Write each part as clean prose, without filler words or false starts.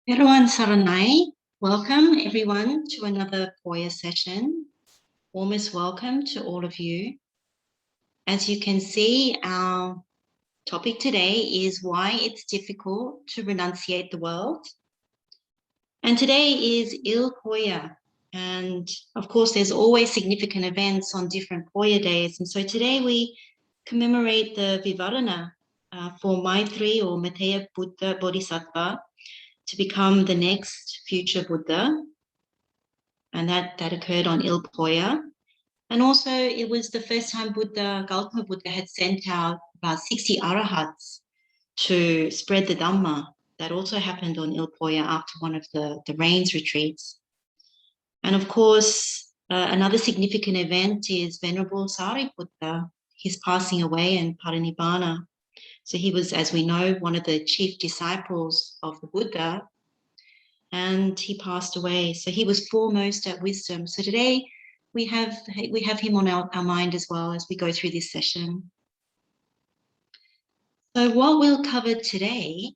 Everyone Saranai, welcome everyone to another Poya session. Warmest welcome to all of you. As you can see, our topic today is why it's difficult to renunciate the world. And today is Il Poya. And of course, there's always significant events on different Poya days. And so today we commemorate the Vivarana for Maitri or Mateya Buddha Bodhisattva to become the next future Buddha. And that occurred on Il Poya. And also it was the first time Gautama Buddha had sent out about 60 arahats to spread the Dhamma. That also happened on Il Poya after one of the rains retreats. And of course, another significant event is Venerable Sariputta, his passing away and parinibbana. So he was, as we know, one of the chief disciples of the Buddha, and he passed away. So he was foremost at wisdom. So today we have him on our mind as well as we go through this session. So what we'll cover today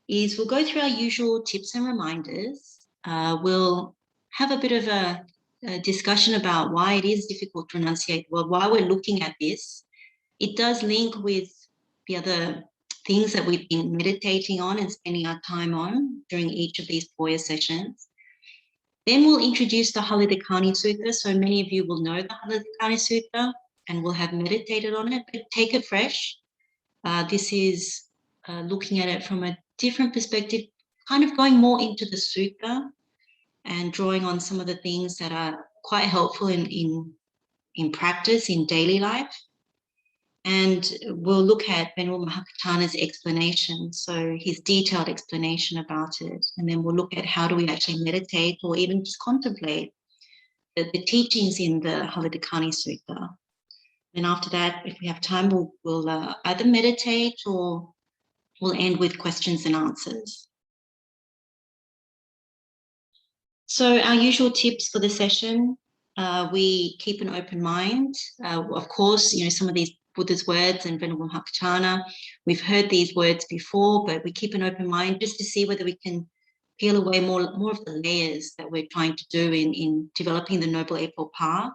is we'll go through our usual tips and reminders. We'll have a bit of a discussion about why it is difficult to renunciate. Well, why we're looking at this. It does link with the other things that we've been meditating on and spending our time on during each of these Poya sessions. Then we'll introduce the Hāliddikāni Sutta. So many of you will know the Hāliddikāni Sutta and will have meditated on it, but take it fresh. This is looking at it from a different perspective, kind of going more into the sutta and drawing on some of the things that are quite helpful in practice, in daily life. And we'll look at Venerable Mahākaccāna's explanation, so his detailed explanation about it. And then we'll look at how do we actually meditate or even just contemplate the teachings in the Hāliddikāni Sutta. And after that, if we have time, we'll either meditate or we'll end with questions and answers. So our usual tips for the session, we keep an open mind. Of course, some of these Buddha's words and Venerable Mahākaccāna, we've heard these words before, but we keep an open mind just to see whether we can peel away more of the layers that we're trying to do in developing the Noble Eightfold Path.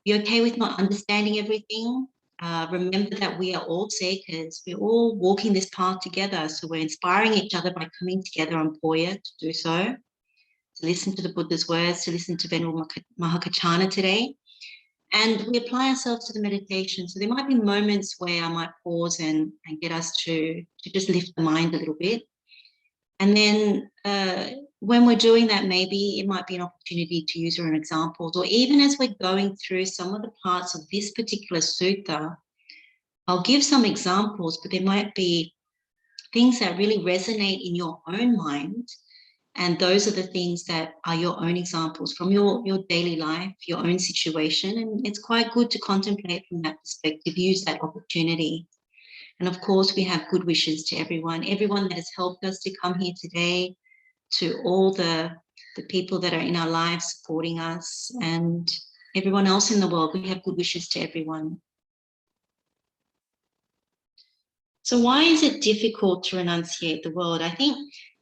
Be okay with not understanding everything. Remember that we are all seekers. We're all walking this path together. So we're inspiring each other by coming together on Poya to do so, to listen to the Buddha's words, to listen to Venerable Mahākaccāna today. And we apply ourselves to the meditation. So there might be moments where I might pause and get us to just lift the mind a little bit. And then when we're doing that, maybe it might be an opportunity to use our own examples, or even as we're going through some of the parts of this particular sutta, I'll give some examples, but there might be things that really resonate in your own mind. And those are the things that are your own examples from your daily life, your own situation. And it's quite good to contemplate from that perspective, use that opportunity. And of course, we have good wishes to everyone that has helped us to come here today, to all the people that are in our lives supporting us, and everyone else in the world. We have good wishes to everyone. So why is it difficult to renunciate the world? I think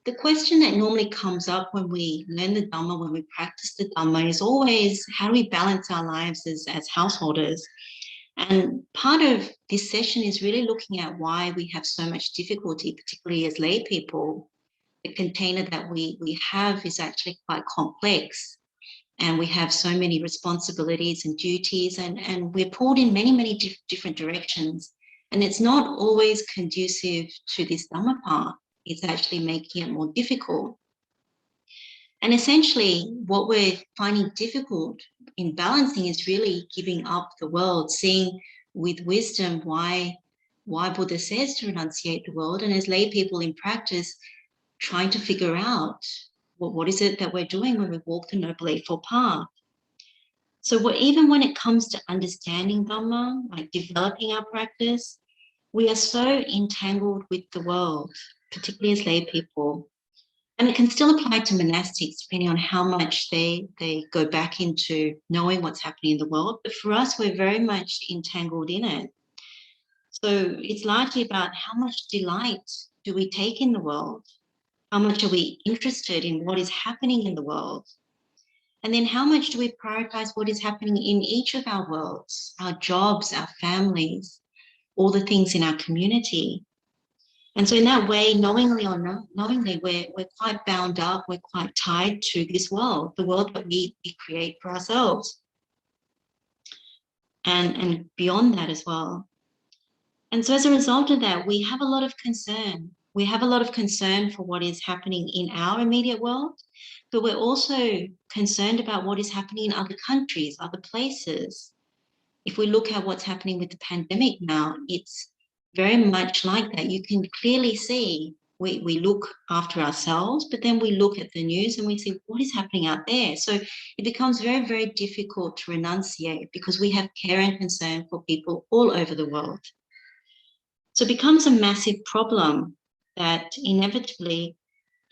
the question that normally comes up when we learn the Dhamma, when we practice the Dhamma, is always how do we balance our lives as householders? And part of this session is really looking at why we have so much difficulty, particularly as lay people. The container that we have is actually quite complex, and we have so many responsibilities and duties, and we're pulled in many different directions. And it's not always conducive to this Dhamma path. It's actually making it more difficult. And essentially, what we're finding difficult in balancing is really giving up the world, seeing with wisdom why Buddha says to renunciate the world, and as lay people in practice, trying to figure out what is it that we're doing when we walk the Noble Eightfold Path. So even when it comes to understanding Dhamma, like developing our practice, we are so entangled with the world, particularly as lay people. And it can still apply to monastics, depending on how much they go back into knowing what's happening in the world. But for us, we're very much entangled in it. So it's largely about how much delight do we take in the world? How much are we interested in what is happening in the world? And then how much do we prioritize what is happening in each of our worlds, our jobs, our families, all the things in our community? And so in that way, knowingly or not knowingly, we're quite bound up, we're quite tied to this world, the world that we create for ourselves. And beyond that as well. And so as a result of that, we have a lot of concern. We have a lot of concern for what is happening in our immediate world, but we're also concerned about what is happening in other countries, other places. If we look at what's happening with the pandemic now, it's very much like that. You can clearly see we look after ourselves, but then we look at the news and we see what is happening out there. So it becomes very, very difficult to renunciate because we have care and concern for people all over the world. So it becomes a massive problem that inevitably,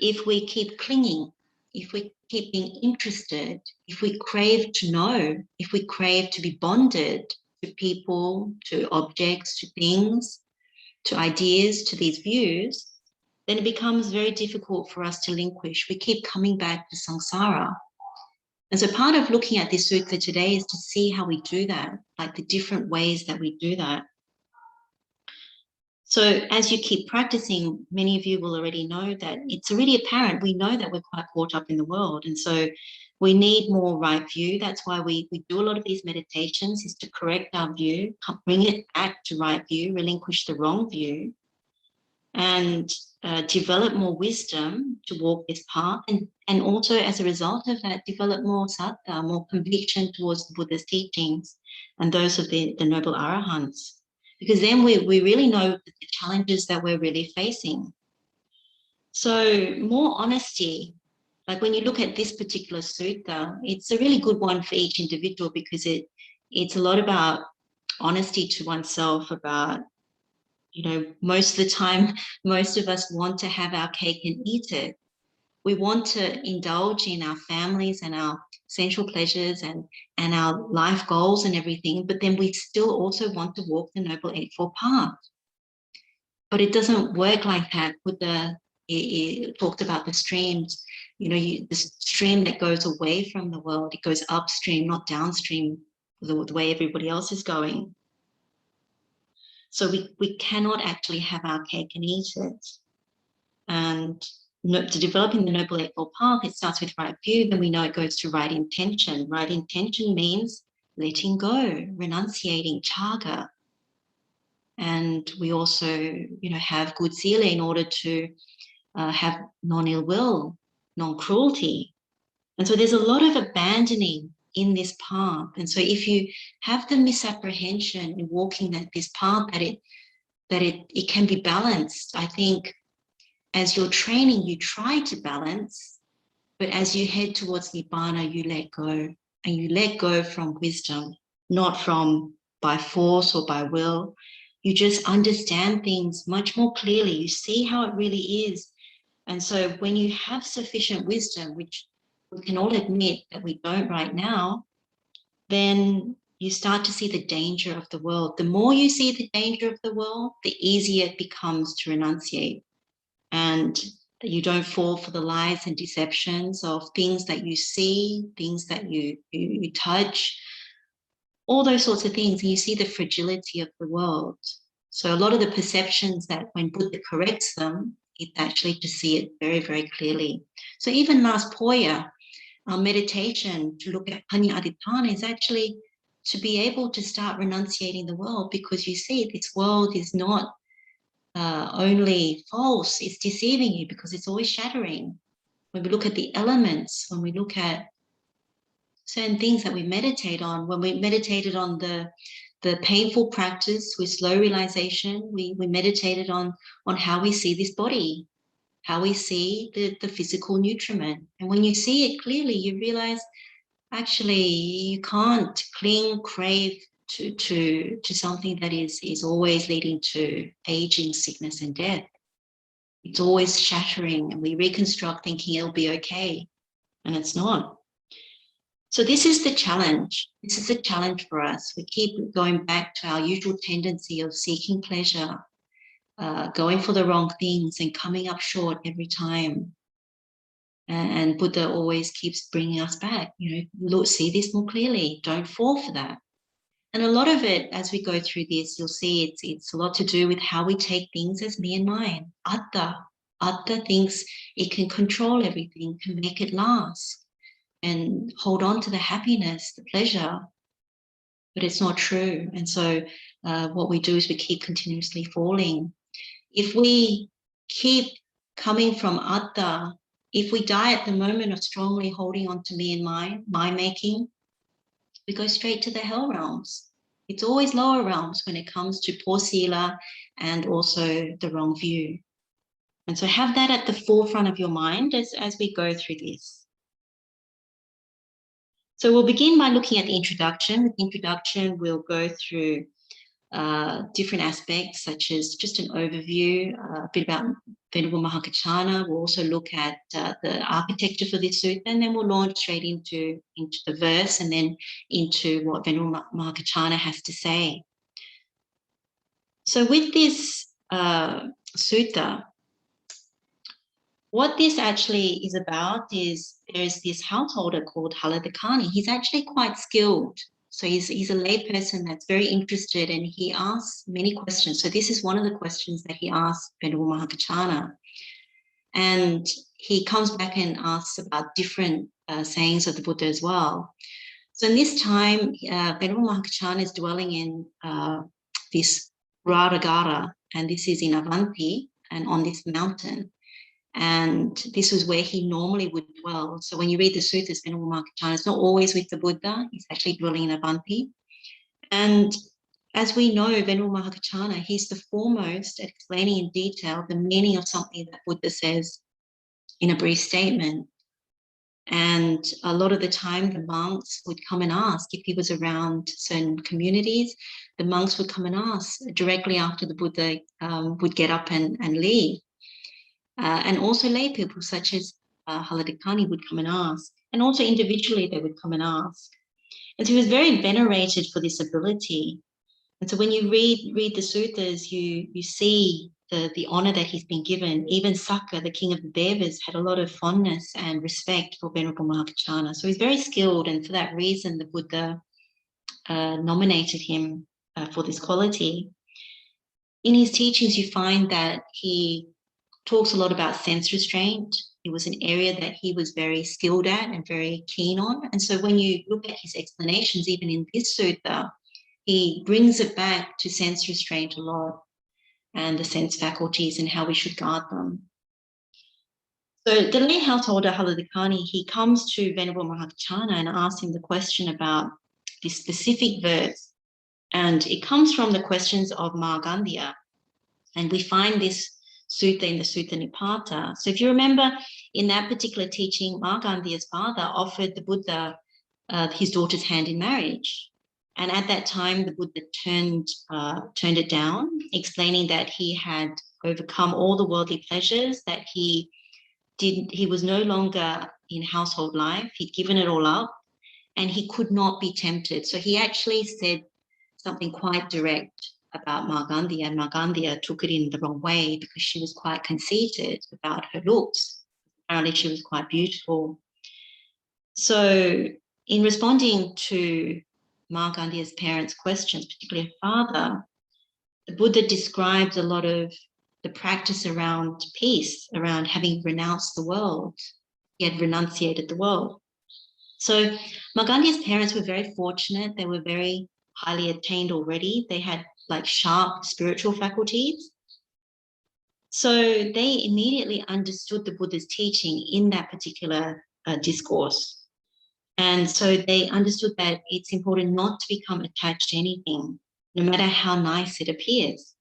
if we keep clinging, if we keep being interested, if we crave to know, if we crave to be bonded to people, to objects, to things, to ideas, to these views, then it becomes very difficult for us to relinquish. We keep coming back to samsara. And so part of looking at this sutta today is to see how we do that, like the different ways that we do that. So as you keep practicing, many of you will already know that it's already apparent. We know that we're quite caught up in the world. And so we need more right view. That's why we do a lot of these meditations, is to correct our view, bring it back to right view, relinquish the wrong view, and develop more wisdom to walk this path. And also as a result of that, develop more sattva, more conviction towards the Buddha's teachings and those of the noble arahants. Because then we really know the challenges that we're really facing. So more honesty, like when you look at this particular sutta, it's a really good one for each individual because it's a lot about honesty to oneself, about, you know, most of the time, most of us want to have our cake and eat it. We want to indulge in our families and our sensual pleasures and our life goals and everything, but then we still also want to walk the Noble Eightfold Path. But it doesn't work like that. It talked about the streams, you know, the stream that goes away from the world, it goes upstream, not downstream, the way everybody else is going. So we cannot actually have our cake and eat it. And to developing the Noble Eightfold Path, it starts with right view, then we know it goes to right intention. Right intention means letting go, renunciating, chaga. And we also, you know, have good sila in order to have non-ill will, non-cruelty. And so there's a lot of abandoning in this path. And so if you have the misapprehension in walking this path, that it can be balanced, I think as you're training, you try to balance, but as you head towards Nibbana, you let go, and you let go from wisdom, not from by force or by will. You just understand things much more clearly. You see how it really is. And so when you have sufficient wisdom, which we can all admit that we don't right now, then you start to see the danger of the world. The more you see the danger of the world, the easier it becomes to renunciate. And you don't fall for the lies and deceptions of things that you see, things that you touch, all those sorts of things. And you see the fragility of the world. So a lot of the perceptions that when Buddha corrects them, it's actually to see it very, very clearly. So even last Poya, our meditation to look at Hāliddikāni is actually to be able to start renunciating the world, because you see this world is not only false, it's deceiving you because it's always shattering. When we look at the elements, when we look at certain things that we meditate on, when we meditated on the painful practice with slow realization, we meditated on how we see this body, how we see the physical nutriment. And when you see it clearly, you realize actually you can't cling, crave to something that is always leading to aging, sickness, and death. It's always shattering, and we reconstruct thinking it'll be okay, and it's not. So this is the challenge. This is the challenge for us. We keep going back to our usual tendency of seeking pleasure, going for the wrong things and coming up short every time. And Buddha always keeps bringing us back, look, see this more clearly, don't fall for that. And a lot of it, as we go through this, you'll see it's a lot to do with how we take things as me and mine. Atta. Atta thinks it can control everything, can make it last, and hold on to the happiness, the pleasure. But it's not true. And so what we do is we keep continuously falling. If we keep coming from Atta, if we die at the moment of strongly holding on to me and my making, we go straight to the hell realms. It's always lower realms when it comes to poor sila and also the wrong view. And so have that at the forefront of your mind as we go through this. So we'll begin by looking at the introduction. With the introduction, we'll go through different aspects, such as just an overview, a bit about Venerable Mahākaccāna. We'll also look at the architecture for this sutta, and then we'll launch straight into the verse and then into what Venerable Mahākaccāna has to say. So with this sutta, what this actually is about is there's this householder called Hāliddikāni. He's actually quite skilled. So he's a lay person that's very interested, and he asks many questions. So this is one of the questions that he asks Venerable Mahākaccāna. And he comes back and asks about different sayings of the Buddha as well. So in this time, Venerable Mahākaccāna is dwelling in this Rāragara, and this is in Avanti and on this mountain. And this was where he normally would dwell. So when you read the suttas, Venerable Mahākaccāna is not always with the Buddha. He's actually dwelling in Avanti. And as we know, Venerable Mahākaccāna, he's the foremost at explaining in detail the meaning of something that Buddha says in a brief statement. And a lot of the time, the monks would come and ask if he was around certain communities. The monks would come and ask directly after the Buddha would get up and leave. And also lay people such as Hāliddikāni would come and ask. And also individually they would come and ask. And so he was very venerated for this ability. And so when you read the suttas, you see the honor that he's been given. Even Sakka, the king of the Devas, had a lot of fondness and respect for Venerable Mahākaccāna. So he's very skilled, and for that reason, the Buddha nominated him for this quality. In his teachings, you find that he talks a lot about sense restraint. It was an area that he was very skilled at and very keen on. And so when you look at his explanations, even in this sutta, he brings it back to sense restraint a lot and the sense faculties and how we should guard them. So the lay householder Hāliddikāni, he comes to Venerable Mahākaccāna and asks him the question about this specific verse. And it comes from the questions of Māgandhya. And we find this sutta in the Sutta Nipata. So if you remember, in that particular teaching, Māgandhya's father offered the Buddha his daughter's hand in marriage. And at that time, the Buddha turned it down, explaining that he had overcome all the worldly pleasures, that he was no longer in household life. He'd given it all up and he could not be tempted. So he actually said something quite direct about Māgandhya, and Māgandhya took it in the wrong way because she was quite conceited about her looks. Apparently she was quite beautiful. So in responding to Māgandhya's parents' questions, particularly her father, the Buddha describes a lot of the practice around peace, around having renounced the world. He had renunciated the world. So Māgandhya's parents were very fortunate. They were very highly attained already. They had like sharp spiritual faculties. So they immediately understood the Buddha's teaching in that particular discourse. And so they understood that it's important not to become attached to anything, no matter how nice it appears.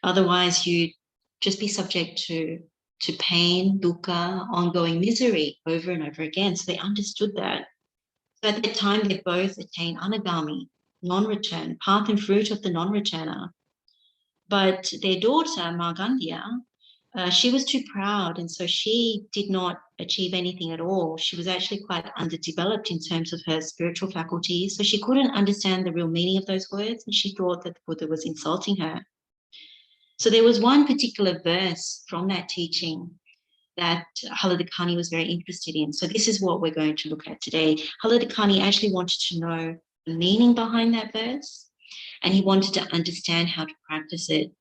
Otherwise, you'd just be subject to pain, dukkha, ongoing misery over and over again. So they understood that. So at that time, they both attained anagami, non-return, path and fruit of the non-returner. But their daughter, Māgandhya, she was too proud, and so she did not achieve anything at all. She was actually quite underdeveloped in terms of her spiritual faculties, so she couldn't understand the real meaning of those words, and she thought that the Buddha was insulting her. So there was one particular verse from that teaching that Haliddikāni was very interested in. So this is what we're going to look at today. Haliddikāni actually wanted to know the meaning behind that verse, and he wanted to understand how to practice it.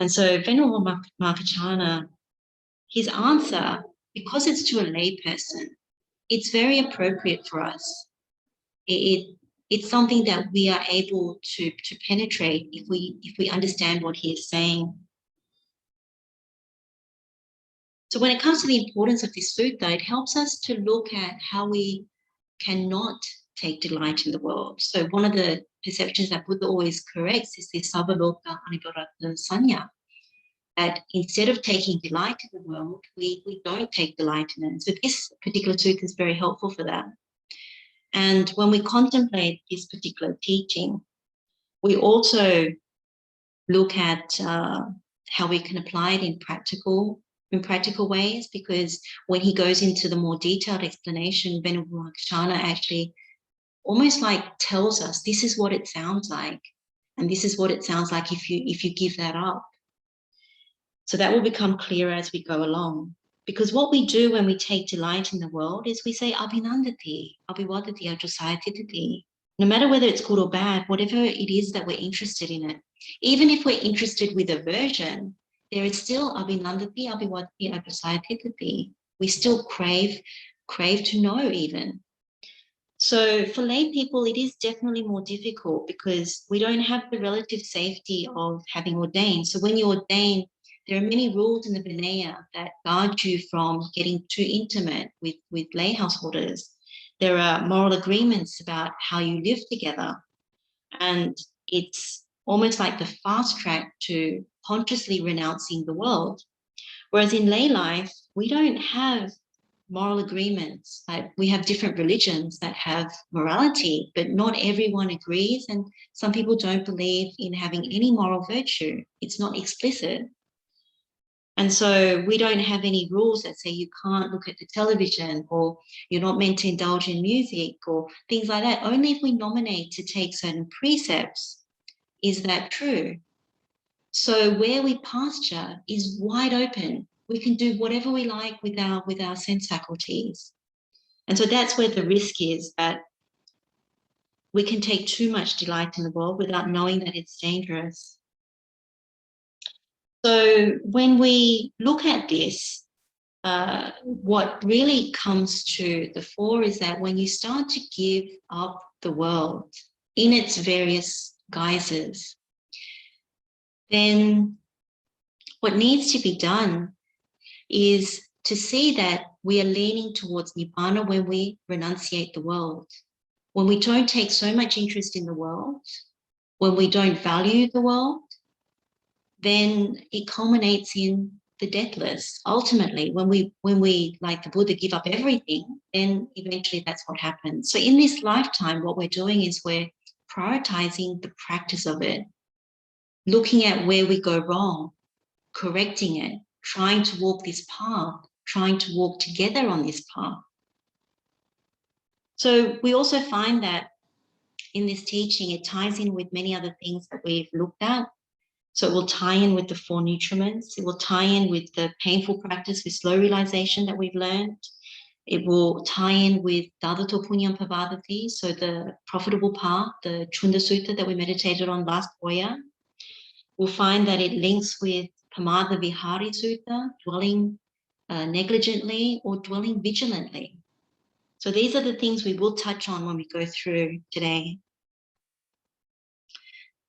And so Venerable Mahākaccāna, his answer, because it's to a lay person, it's very appropriate for us. It's something that we are able to penetrate if we understand what he is saying. So when it comes to the importance of this sutta, it helps us to look at how we cannot take delight in the world. So one of the perceptions that Buddha always corrects is this Savaloka Anivarata Sanya, that instead of taking delight in the world, we don't take delight in it. So this particular sutta is very helpful for that. And when we contemplate this particular teaching, we also look at how we can apply it in practical ways, because when he goes into the more detailed explanation, Venerable Mahākaccāna actually almost like tells us this is what it sounds like, and this is what it sounds like if you give that up. So that will become clearer as we go along. Because what we do when we take delight in the world is we say, abhinandati, abhiwadati, ajasayatitati. No matter whether it's good or bad, whatever it is that we're interested in it. Even if we're interested with aversion, there is still abhinandati, abhiwadati, ajasayatitati. We still crave to know even. So for lay people, it is definitely more difficult because we don't have the relative safety of having ordained. So when you ordain, there are many rules in the Vinaya that guard you from getting too intimate with lay householders. There are moral agreements about how you live together. And it's almost like the fast track to consciously renouncing the world. Whereas in lay life, we don't have moral agreements. Like we have different religions that have morality, but not everyone agrees. And some people don't believe in having any moral virtue. It's not explicit. And so we don't have any rules that say you can't look at the television or you're not meant to indulge in music or things like that. Only if we nominate to take certain precepts is that true. So where we pasture is wide open. We can do whatever we like with our sense faculties. And so that's where the risk is, that we can take too much delight in the world without knowing that it's dangerous. So when we look at this, what really comes to the fore is that when you start to give up the world in its various guises, then what needs to be done is to see that we are leaning towards Nibbana when we renunciate the world. When we don't take so much interest in the world, when we don't value the world, then it culminates in the deathless. Ultimately, when we, like the Buddha, give up everything, then eventually that's what happens. So in this lifetime, what we're doing is we're prioritizing the practice of it, looking at where we go wrong, correcting it, trying to walk this path, trying to walk together on this path. So we also find that in this teaching, it ties in with many other things that we've looked at. So it will tie in with the 4 nutriments. It will tie in with the painful practice with slow realization that we've learned. It will tie in with Dadato Punyam Pavadati, so the profitable path, the Chunda Sutta that we meditated on last Poya. We'll find that it links with Pamada Vihari Sutta, dwelling negligently or dwelling vigilantly. So these are the things we will touch on when we go through today.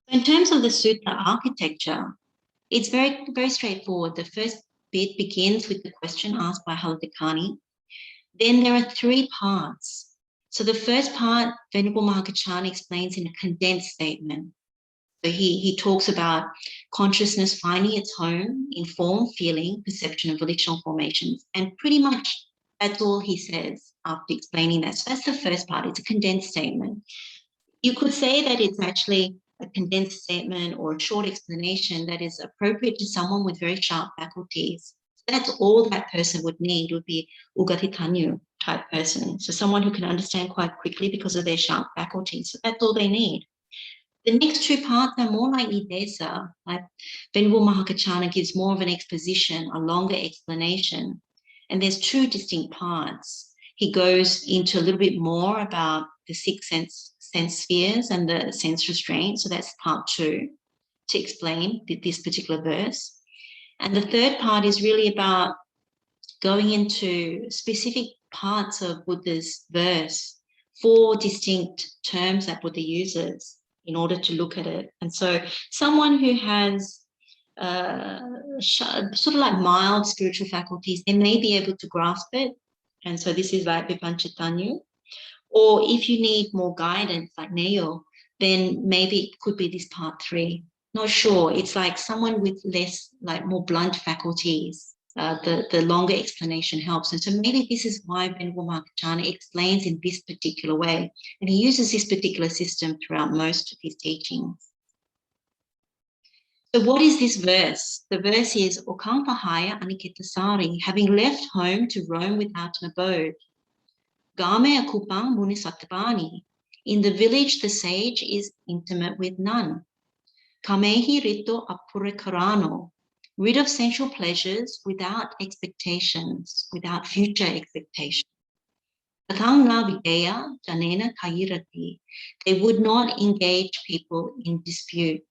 In terms of the Sutta architecture, it's very, very straightforward. The first bit begins with the question asked by Hāliddikāni. Then there are 3 parts. So the first part, Venerable Mahākaccāna explains in a condensed statement. So he talks about consciousness finding its home in form, feeling, perception, and volitional formations. And pretty much that's all he says after explaining that. So that's the first part. It's a condensed statement. You could say that it's actually a condensed statement or a short explanation that is appropriate to someone with very sharp faculties. That's all that person would need, would be Ugatitanyu type person. So someone who can understand quite quickly because of their sharp faculties. So that's all they need. The next 2 parts are more like Nidesa, like Venerable Mahākaccāna gives more of an exposition, a longer explanation. And there's two distinct parts. He goes into a little bit more about the six sense spheres and the sense restraint. So that's part 2 to explain this particular verse. And the third part is really about going into specific parts of Buddha's verse, 4 distinct terms that Buddha uses in order to look at it. And so someone who has sort of like mild spiritual faculties, they may be able to grasp it. And so this is like Vipanchatanyu. Or if you need more guidance, like Neo, then maybe it could be this part 3. Not sure. It's like someone with less, like more blunt faculties. The longer explanation helps. And so maybe this is why Venerable Mahākaccāna explains in this particular way. And he uses this particular system throughout most of his teachings. So what is this verse? The verse is, Okang Pahaya Anikittasari, having left home to roam without an abode. Game Akupang Munisattvani, in the village the sage is intimate with none. Kamehi Rito Apurikarano, rid of sensual pleasures without expectations, without future expectations. Atanga Videya Janena Kairati, they would not engage people in dispute.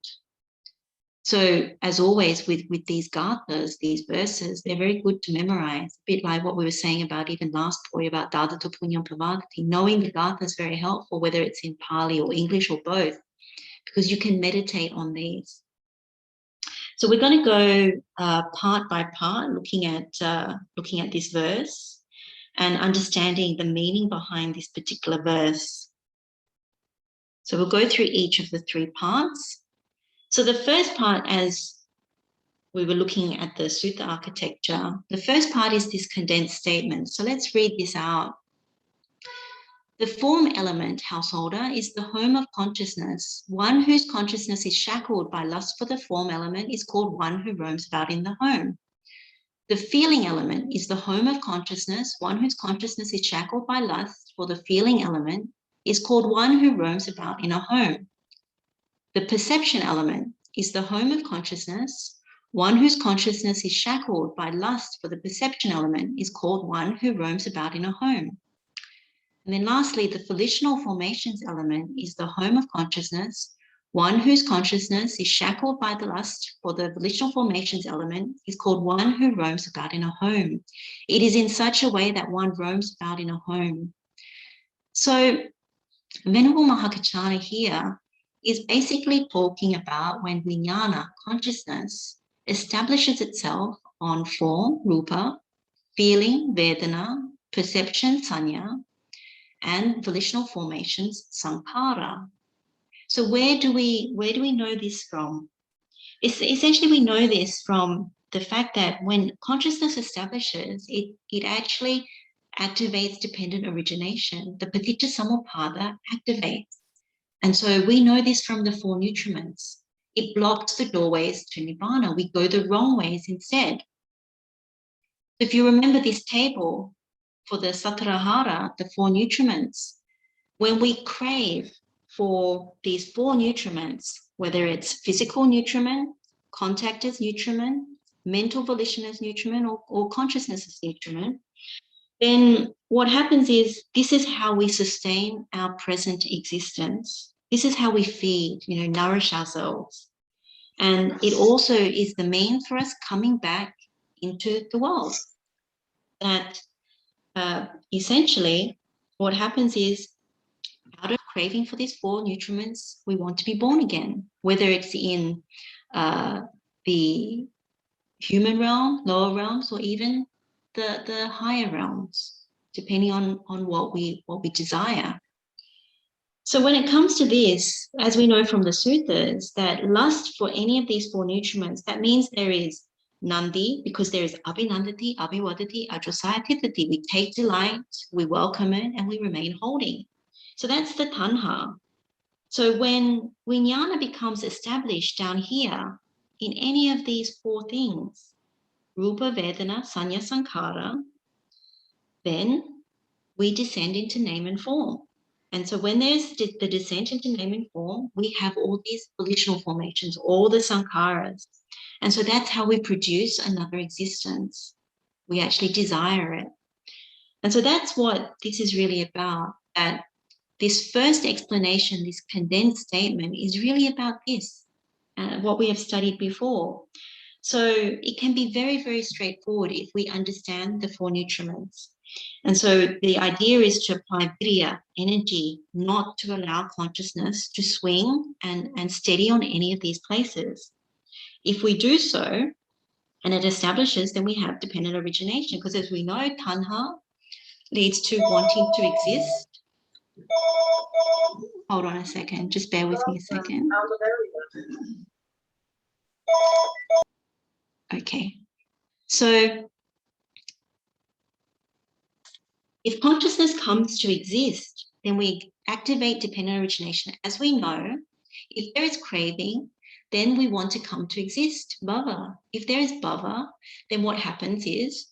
So as always with these gathas, these verses, they're very good to memorize, a bit like what we were saying about even last Poya about Dādata Punyam Pravagati. Knowing the gatha is very helpful, whether it's in Pali or English or both, because you can meditate on these. So we're going to go part by part, looking at this verse and understanding the meaning behind this particular verse. So we'll go through each of the 3 parts. So the first part, as we were looking at the Sutta Architecture, the first part is this condensed statement. So let's read this out. The form element, householder, is the home of consciousness. One whose consciousness is shackled by lust for the form element is called one who roams about in the home. The feeling element is the home of consciousness. One whose consciousness is shackled by lust for the feeling element is called one who roams about in a home. The perception element is the home of consciousness. One whose consciousness is shackled by lust for the perception element is called one who roams about in a home. And then lastly, the volitional formations element is the home of consciousness. One whose consciousness is shackled by the lust for the volitional formations element is called one who roams about in a home. It is in such a way that one roams about in a home. So Venerable Mahākaccāna here is basically talking about when vijnana, consciousness, establishes itself on form, rupa, feeling, vedana, perception, sanya, and volitional formations, sankhara. So where do we know this from? Essentially, we know this from the fact that when consciousness establishes, it actually activates dependent origination. The paticca samuppada activates. And so we know this from the 4 nutriments. It blocks the doorways to nibbana. We go the wrong ways instead. If you remember this table for the satarahara, the 4 nutriments, when we crave for these 4 nutriments, whether it's physical nutriment, contact as nutriment, mental volition as nutriment, or consciousness as nutriment, then what happens is this is how we sustain our present existence. This is how we feed, nourish ourselves. And it also is the means for us coming back into the world. That essentially what happens is out of craving for these 4 nutriments, we want to be born again, whether it's in the human realm, lower realms, or even the higher realms, depending on what we desire. So when it comes to this, as we know from the suttas, that lust for any of these 4 nutriments, that means there is nandi, because there is abhinandati, abhivadati, ajrasayatithati. We take delight, we welcome it, and we remain holding. So that's the tanha. So when vijnana becomes established down here in any of these 4 things, rupa, vedana, sanya, sankhara, then we descend into name and form. And so when there's the descent into name and form, we have all these volitional formations, all the sankharas. And so that's how we produce another existence. We actually desire it. And so that's what this is really about, that this first explanation, this condensed statement, is really about this, what we have studied before. So it can be very, very straightforward if we understand the 4 nutriments. And so the idea is to apply virya, energy, not to allow consciousness to swing and steady on any of these places. If we do so, and it establishes, then we have dependent origination, because as we know, tanha leads to wanting to exist. Hold on a second, just bear with me a second. Okay, so if consciousness comes to exist, then we activate dependent origination. As we know, if there is craving, then we want to come to exist, bhava. If there is bhava, then what happens is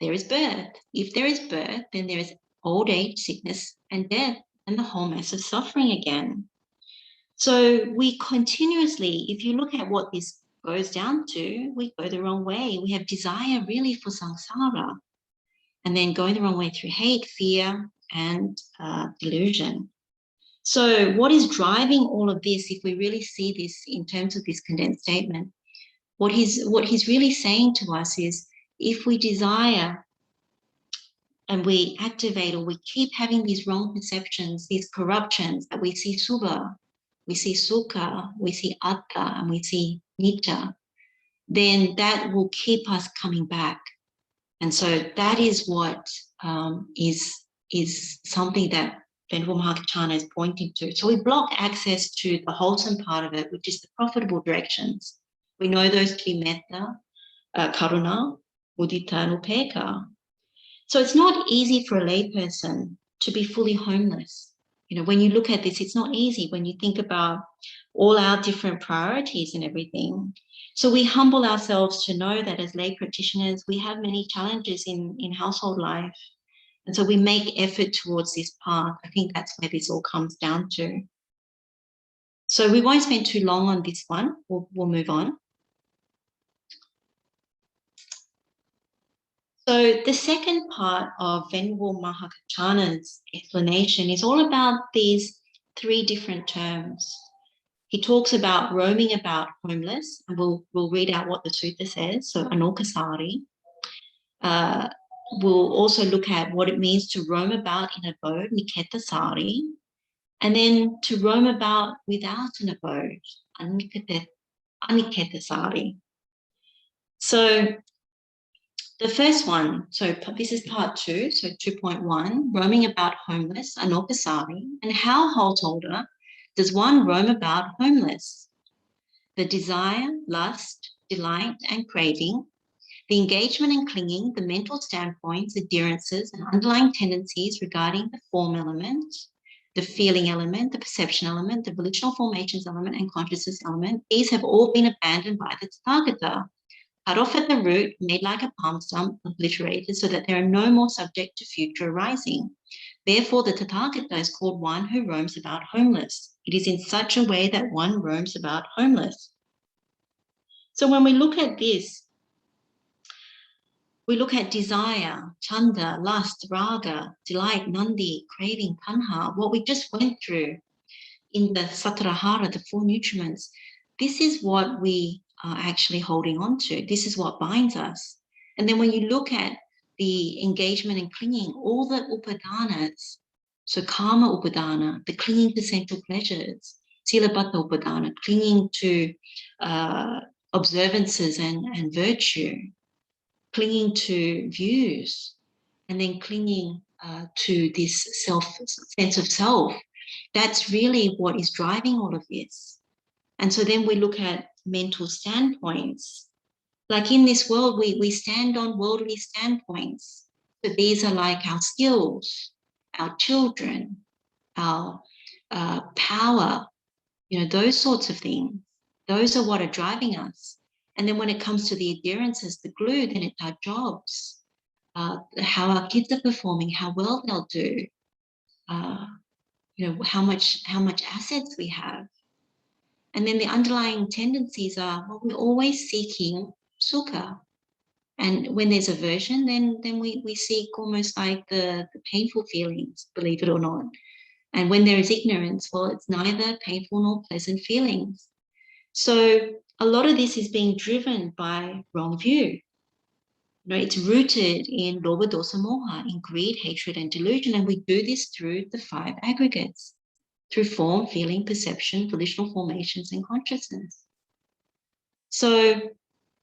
there is birth. If there is birth, then there is old age, sickness, and death, and the whole mess of suffering again. So we continuously, if you look at what this goes down to, we go the wrong way. We have desire really for samsara, and then going the wrong way through hate, fear, and delusion. So what is driving all of this, if we really see this in terms of this condensed statement, what he's really saying to us is, if we desire and we activate, or we keep having these wrong perceptions, these corruptions, that we see subha, we see sukha, we see atta, and we see nitya, then that will keep us coming back. And so that is what is something that Venerable Mahākaccāna is pointing to. So we block access to the wholesome part of it, which is the profitable directions. We know those to be metta, karuna, mudita, and upekkha. So it's not easy for a layperson to be fully homeless. You know, when you look at this, it's not easy when you think about all our different priorities and everything. So we humble ourselves to know that as lay practitioners, we have many challenges in household life. And so we make effort towards this path. I think that's where this all comes down to. So we won't spend too long on this one. We'll move on. So the second part of Venerable Mahākaccāna's explanation is all about these 3 different terms. He talks about roaming about homeless, and we'll read out what the sutta says, so anokasari. We'll also look at what it means to roam about in abode, niketasari, and then to roam about without an abode, aniketasari. So the first one, so this is part 2, so 2.1, roaming about homeless, anokasari, and how, householder, does one roam about homeless? The desire, lust, delight, and craving, the engagement and clinging, the mental standpoints, adherences, and underlying tendencies regarding the form element, the feeling element, the perception element, the volitional formations element, and consciousness element, these have all been abandoned by the Tathagata, cut off at the root, made like a palm stump, obliterated, so that they are no more subject to future arising. Therefore, the Tathagata is called one who roams about homeless. It is in such a way that one roams about homeless. So when we look at this, we look at desire, chanda, lust, raga, delight, nandi, craving, tanha, what we just went through in the satarahara, the 4 nutriments. This is what we are actually holding on to. This is what binds us. And then when you look at the engagement and clinging, all the upadhanas, so karma upadana, the clinging to sensual pleasures, silabbata upadana, clinging to observances and virtue, clinging to views, and then clinging to this sense of self. That's really what is driving all of this. And so then we look at mental standpoints. Like in this world, we stand on worldly standpoints. So these are like our skills, our children, our power, you know, those sorts of things. Those are what are driving us. And then when it comes to the adherences, the glue, then it's our jobs, how our kids are performing, how well they'll do, you know, how much assets we have. And then the underlying tendencies are, well, we're always seeking sukha. And when there's aversion, then we seek almost like the painful feelings, believe it or not. And when there is ignorance, well, it's neither painful nor pleasant feelings. So a lot of this is being driven by wrong view. It's rooted in lobha, dosa, moha, in greed, hatred, and delusion. And we do this through the 5 aggregates, through form, feeling, perception, volitional formations, and consciousness. So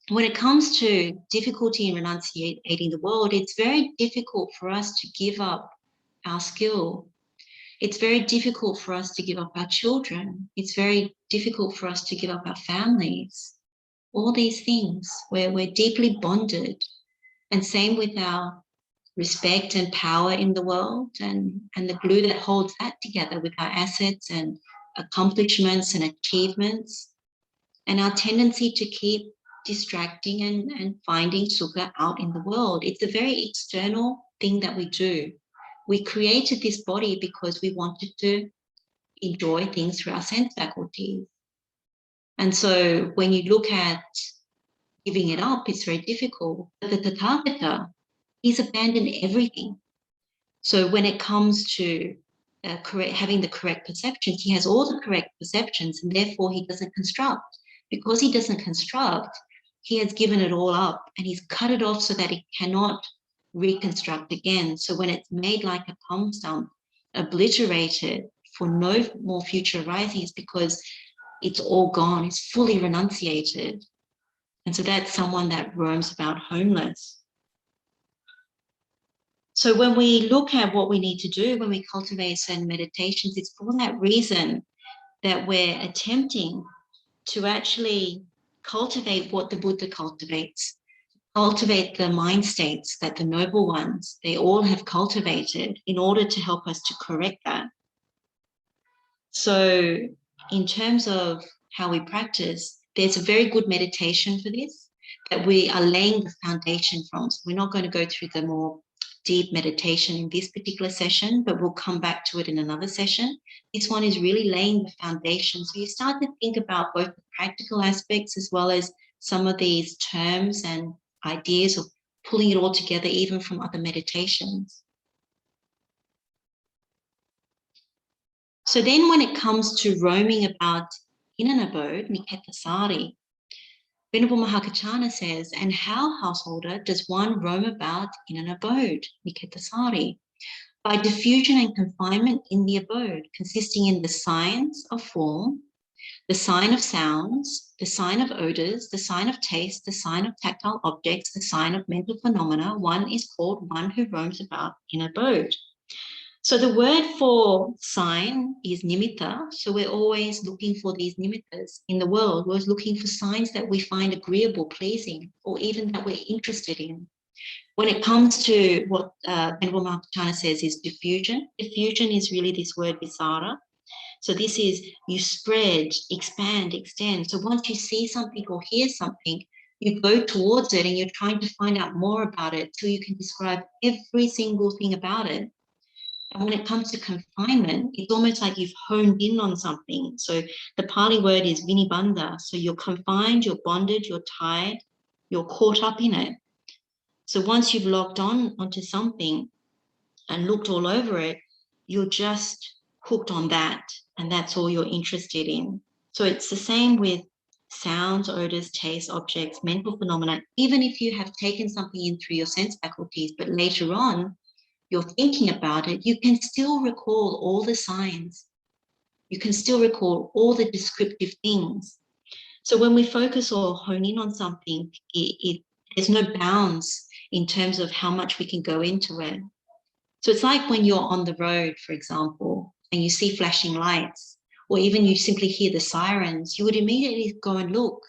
when it comes to difficulty in renunciating the world, it's very difficult for us to give up our skill. It's very difficult for us to give up our children. It's very difficult for us to give up our families. All these things where we're deeply bonded. And same with our respect and power in the world, and the glue that holds that together with our assets and accomplishments and achievements, and our tendency to keep distracting and finding sukha out in the world. It's a very external thing that we do. We created this body because we wanted to enjoy things through our sense faculties. And so when you look at giving it up, it's very difficult. But the Tathagata, he's abandoned everything. So when it comes to having the correct perceptions, he has all the correct perceptions, and therefore he doesn't construct. Because he doesn't construct, he has given it all up and he's cut it off so that it cannot reconstruct again. So when it's made like a palm stump, obliterated for no more future arising, it's because it's all gone, it's fully renunciated. And so that's someone that roams about homeless. So when we look at what we need to do, when we cultivate certain meditations, it's for that reason that we're attempting to actually cultivate what the Buddha cultivates, cultivate the mind states that the noble ones, they all have cultivated in order to help us to correct that. So in terms of how we practice, there's a very good meditation for this that we are laying the foundation from. So we're not going to go through the more deep meditation in this particular session, but we'll come back to it in another session. This one is really laying the foundation. So you start to think about both the practical aspects as well as some of these terms and ideas of pulling it all together, even from other meditations. So then when it comes to roaming about in an abode, Nikettasari, Venerable Mahākaccāna says, and how, householder, does one roam about in an abode, Nikettasari? By diffusion and confinement in the abode, consisting in the signs of form, the sign of sounds, the sign of odors, the sign of taste, the sign of tactile objects, the sign of mental phenomena, one is called one who roams about in abode. So the word for sign is nimitta. So we're always looking for these nimittas in the world. We're always looking for signs that we find agreeable, pleasing, or even that we're interested in. When it comes to what Venerable Mahākaccāna says is diffusion, diffusion is really this word visara. So this is you spread, expand, extend. So once you see something or hear something, you go towards it and you're trying to find out more about it till you can describe every single thing about it. And when it comes to confinement, it's almost like you've honed in on something. So the Pali word is vinibandha. So you're confined, you're bonded, you're tied, you're caught up in it. So once you've locked onto something and looked all over it, you're just hooked on that, and that's all you're interested in. So it's the same with sounds, odors, tastes, objects, mental phenomena. Even if you have taken something in through your sense faculties, but later on you're thinking about it, you can still recall all the signs. You can still recall all the descriptive things. So when we focus or hone in on something, there's no bounds in terms of how much we can go into it. So it's like when you're on the road, for example, and you see flashing lights, or even you simply hear the sirens, you would immediately go and look.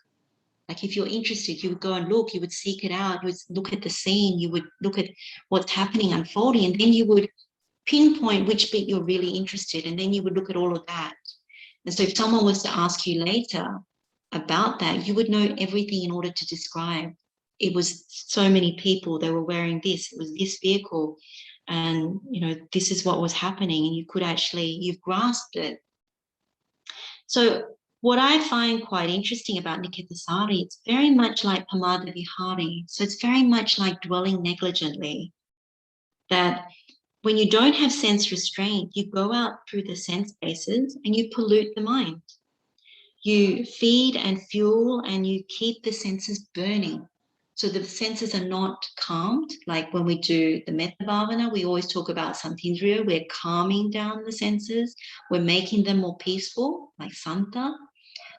Like if you're interested, you would go and look, you would seek it out, you would look at the scene, you would look at what's happening, unfolding, and then you would pinpoint which bit you're really interested in, and then you would look at all of that. And so if someone was to ask you later about that, you would know everything in order to describe. It was so many people, they were wearing this, it was this vehicle, and this is what was happening, and you could actually, you've grasped it. So What I find quite interesting about Nikettasari, it's very much like Pamada Vihari. So it's very much like dwelling negligently. That when you don't have sense restraint, you go out through the sense spaces and you pollute the mind. You feed and fuel and you keep the senses burning. So the senses are not calmed. Like when we do the Metta Bhavana, we always talk about Santindriya. We're calming down the senses. We're making them more peaceful, like Santa.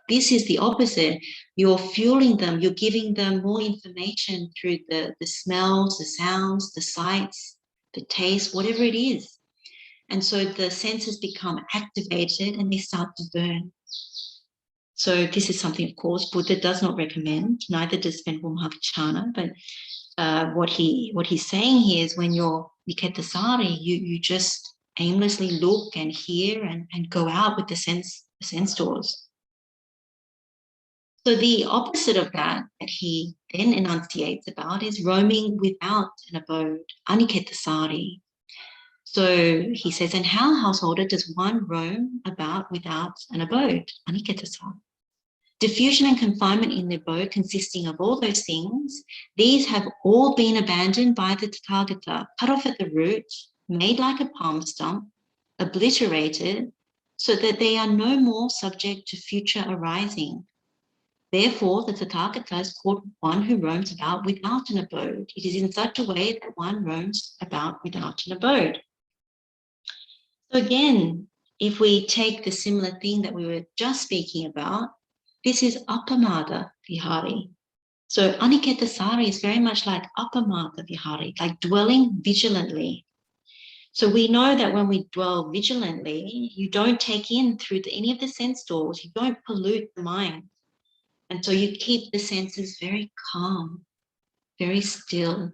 This is the opposite. You're fueling them. You're giving them more information through the smells, the sounds, the sights, the taste, whatever it is. And so the senses become activated and they start to burn. So this is something, of course, Buddha does not recommend, neither does Venerable Mahākaccāna, but what he's saying here is when you're Nikettasari, you just aimlessly look and hear and go out with the sense doors. So the opposite of that he then enunciates about is roaming without an abode, anikettasari. So he says, and how, householder, does one roam about without an abode, anikettasari? Diffusion and confinement in the abode consisting of all those things, these have all been abandoned by the Tathagata, cut off at the root, made like a palm stump, obliterated, so that they are no more subject to future arising. Therefore, the Tathagata is called one who roams about without an abode. It is in such a way that one roams about without an abode. So again, if we take the similar thing that we were just speaking about, this is Appamada Vihari. So Anikettasari is very much like Appamada Vihari, like dwelling vigilantly. So we know that when we dwell vigilantly, you don't take in through any of the sense doors, you don't pollute the mind. And so you keep the senses very calm, very still.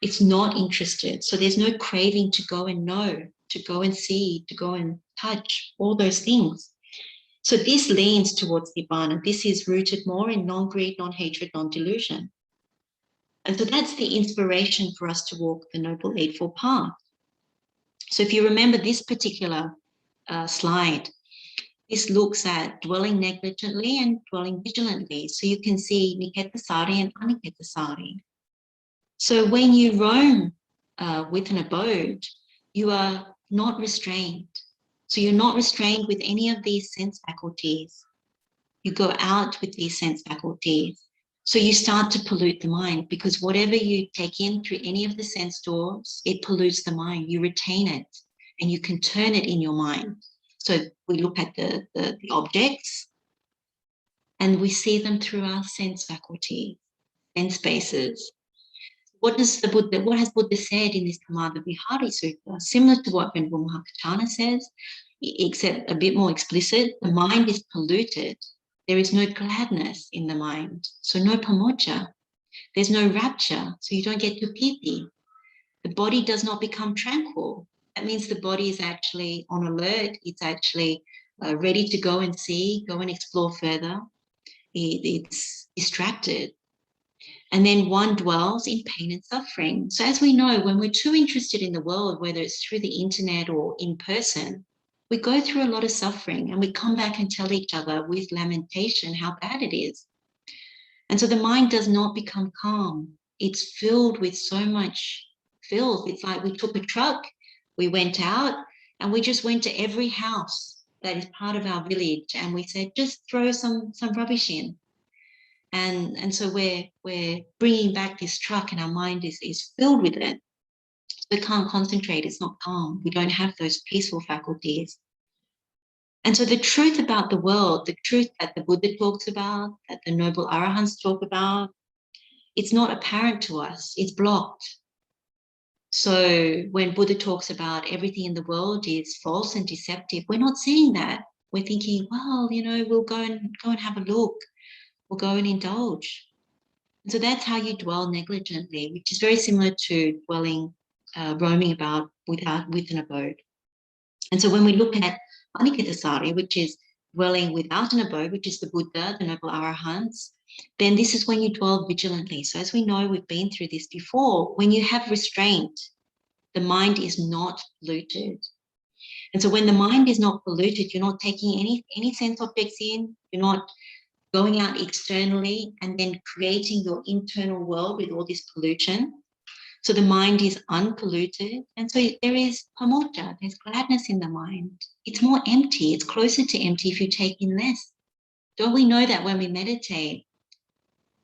It's not interested. So there's no craving to go and know, to go and see, to go and touch, all those things. So this leans towards Nibbana. This is rooted more in non-greed, non-hatred, non-delusion. And so that's the inspiration for us to walk the Noble Eightfold Path. So if you remember this particular slide, this looks at dwelling negligently and dwelling vigilantly. So you can see Nikettasari and Anikettasari. So when you roam with an abode, you are not restrained. So you're not restrained with any of these sense faculties. You go out with these sense faculties. So you start to pollute the mind because whatever you take in through any of the sense doors, it pollutes the mind. You retain it and you can turn it in your mind. So we look at the objects and we see them through our sense faculty, sense spaces. What has Buddha said in this Pamada Vihari Sutta? Similar to what Venerable Mahākaccāna says, except a bit more explicit, the mind is polluted. There is no gladness in the mind, so no pamoccā. There's no rapture, so you don't get to piti. The body does not become tranquil. That means the body is actually on alert. It's actually ready to go and see, go and explore further. It's distracted. And then one dwells in pain and suffering. So as we know, when we're too interested in the world, whether it's through the internet or in person, we go through a lot of suffering and we come back and tell each other with lamentation how bad it is. And so the mind does not become calm. It's filled with so much filth. It's like we took a truck, we went out and we just went to every house that is part of our village and we said, just throw some rubbish in. And so we're bringing back this truck and our mind is filled with it. We can't concentrate, it's not calm. We don't have those peaceful faculties. And so the truth about the world, the truth that the Buddha talks about, that the noble arahants talk about, it's not apparent to us, it's blocked. So when Buddha talks about everything in the world is false and deceptive, we're not seeing that. We're thinking, well, we'll go and have a look. We'll go and indulge. And so that's how you dwell negligently, which is very similar to dwelling, roaming about with an abode. And so when we look at Anikettasari, which is dwelling without an abode, which is the Buddha, the noble arahants, then this is when you dwell vigilantly. So as we know, we've been through this before, when you have restraint, the mind is not polluted. And so when the mind is not polluted, you're not taking any sense objects in, you're not going out externally and then creating your internal world with all this pollution. So the mind is unpolluted. And so there is pamodja, there's gladness in the mind. It's more empty, it's closer to empty if you take in less. Don't we know that when we meditate,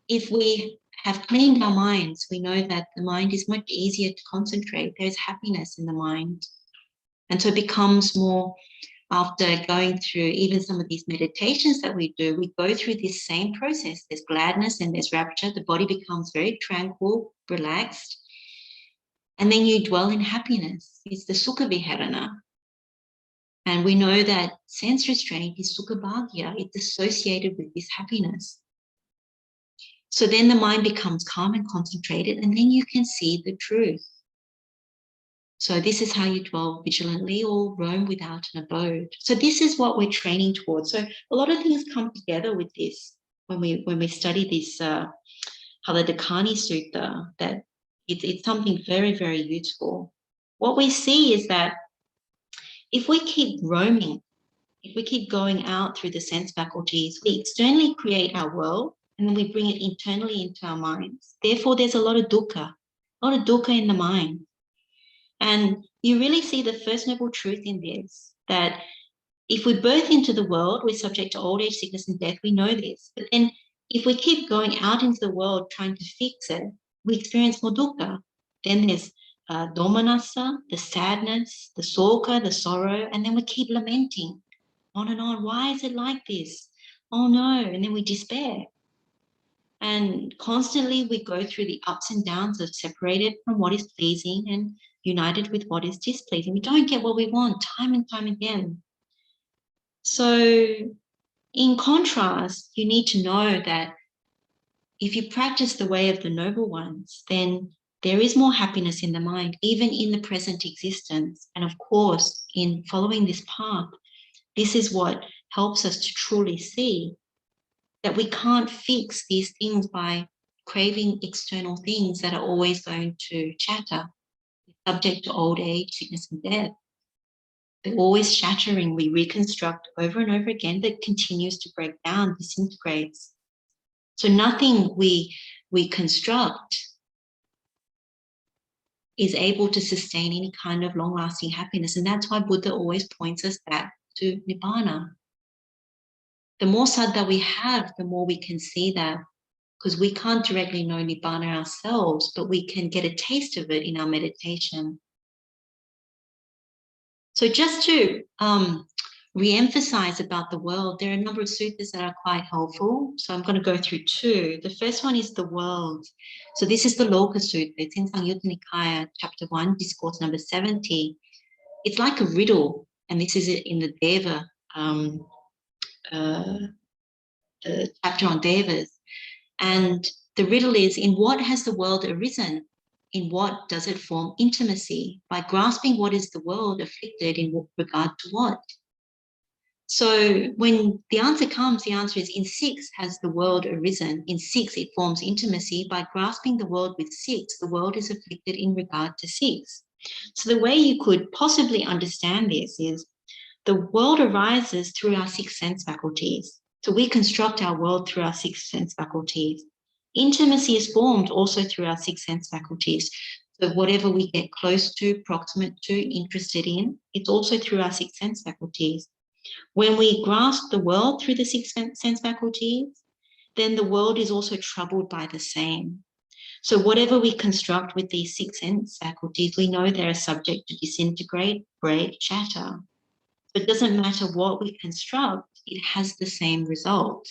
if we have cleaned our minds, we know that the mind is much easier to concentrate. There's happiness in the mind. And so it becomes more, after going through even some of these meditations that we do, we go through this same process. There's gladness and there's rapture. The body becomes very tranquil, relaxed. And then you dwell in happiness. It's the sukha viharana. And we know that sense restraint is sukha bhagya. It's associated with this happiness. So then the mind becomes calm and concentrated, and then you can see the truth. So this is how you dwell vigilantly or roam without an abode. So this is what we're training towards. So a lot of things come together with this when we study this Hāliddikāni Sutta, that it's something very, very useful. What we see is that if we keep roaming, if we keep going out through the sense faculties, we externally create our world and then we bring it internally into our minds. Therefore, there's a lot of dukkha in the mind. And you really see the first noble truth in this, that if we birth into the world, we're subject to old age, sickness, and death. We know this. But then if we keep going out into the world trying to fix it, we experience more dukkha. Then there's domanassa, the sadness, the sokha, the sorrow, and then we keep lamenting on and on. Why is it like this? Oh no, and then we despair. And constantly we go through the ups and downs of separated from what is pleasing and united with what is displeasing. We don't get what we want time and time again. So in contrast, you need to know that if you practice the way of the noble ones, then there is more happiness in the mind, even in the present existence. And of course, in following this path, this is what helps us to truly see that we can't fix these things by craving external things that are always going to shatter, subject to old age, sickness, and death. They're always shattering. We reconstruct over and over again that continues to break down, disintegrates. So nothing we construct is able to sustain any kind of long-lasting happiness. And that's why Buddha always points us back to Nibbana. The more saddha we have, the more we can see that, because we can't directly know Nibbana ourselves, but we can get a taste of it in our meditation. So just to re-emphasize about the world, there are a number of suttas that are quite helpful. So I'm going to go through two. The first one is the world. So this is the Loka Sutta. It's in Samyutta Nikaya, chapter 1, discourse number 70. It's like a riddle, and this is in the Deva, the chapter on Devas. And the riddle is, in what has the world arisen? In what does it form intimacy? By grasping what is the world afflicted in regard to what? So when the answer comes, the answer is, in 6 has the world arisen. In 6 it forms intimacy. By grasping the world with 6, the world is afflicted in regard to 6. So the way you could possibly understand this is, the world arises through our 6 sense faculties. So we construct our world through our 6 sense faculties. Intimacy is formed also through our 6 sense faculties. So whatever we get close to, proximate to, interested in, it's also through our 6 sense faculties. When we grasp the world through the 6 sense faculties, then the world is also troubled by the same. So whatever we construct with these 6 sense faculties, we know they're subject to disintegrate, break, shatter. So it doesn't matter what we construct, it has the same result.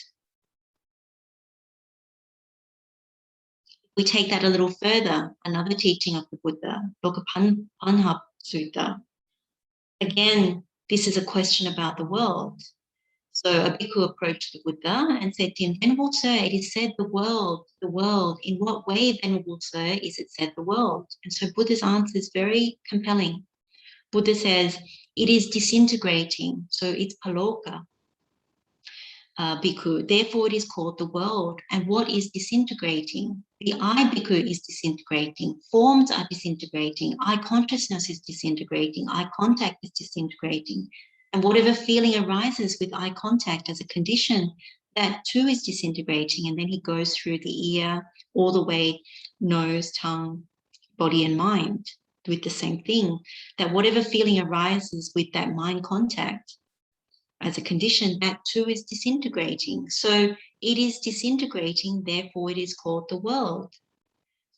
We take that a little further, another teaching of the Buddha, Lokapanha Sutta. Again, this is a question about the world. So a bhikkhu approached the Buddha and said to him, Venerable Sir, it is said the world. In what way, Venerable Sir, is it said the world? And so Buddha's answer is very compelling. Buddha says, it is disintegrating, so it's paloka. bhikkhu. Therefore, it is called the world. And what is disintegrating? The I bhikkhu is disintegrating. Forms are disintegrating. I consciousness is disintegrating. Eye contact is disintegrating. And whatever feeling arises with eye contact as a condition, that too is disintegrating. And then he goes through the ear, all the way, nose, tongue, body and mind with the same thing. That whatever feeling arises with that mind contact as a condition, that too is disintegrating. So it is disintegrating, therefore it is called the world.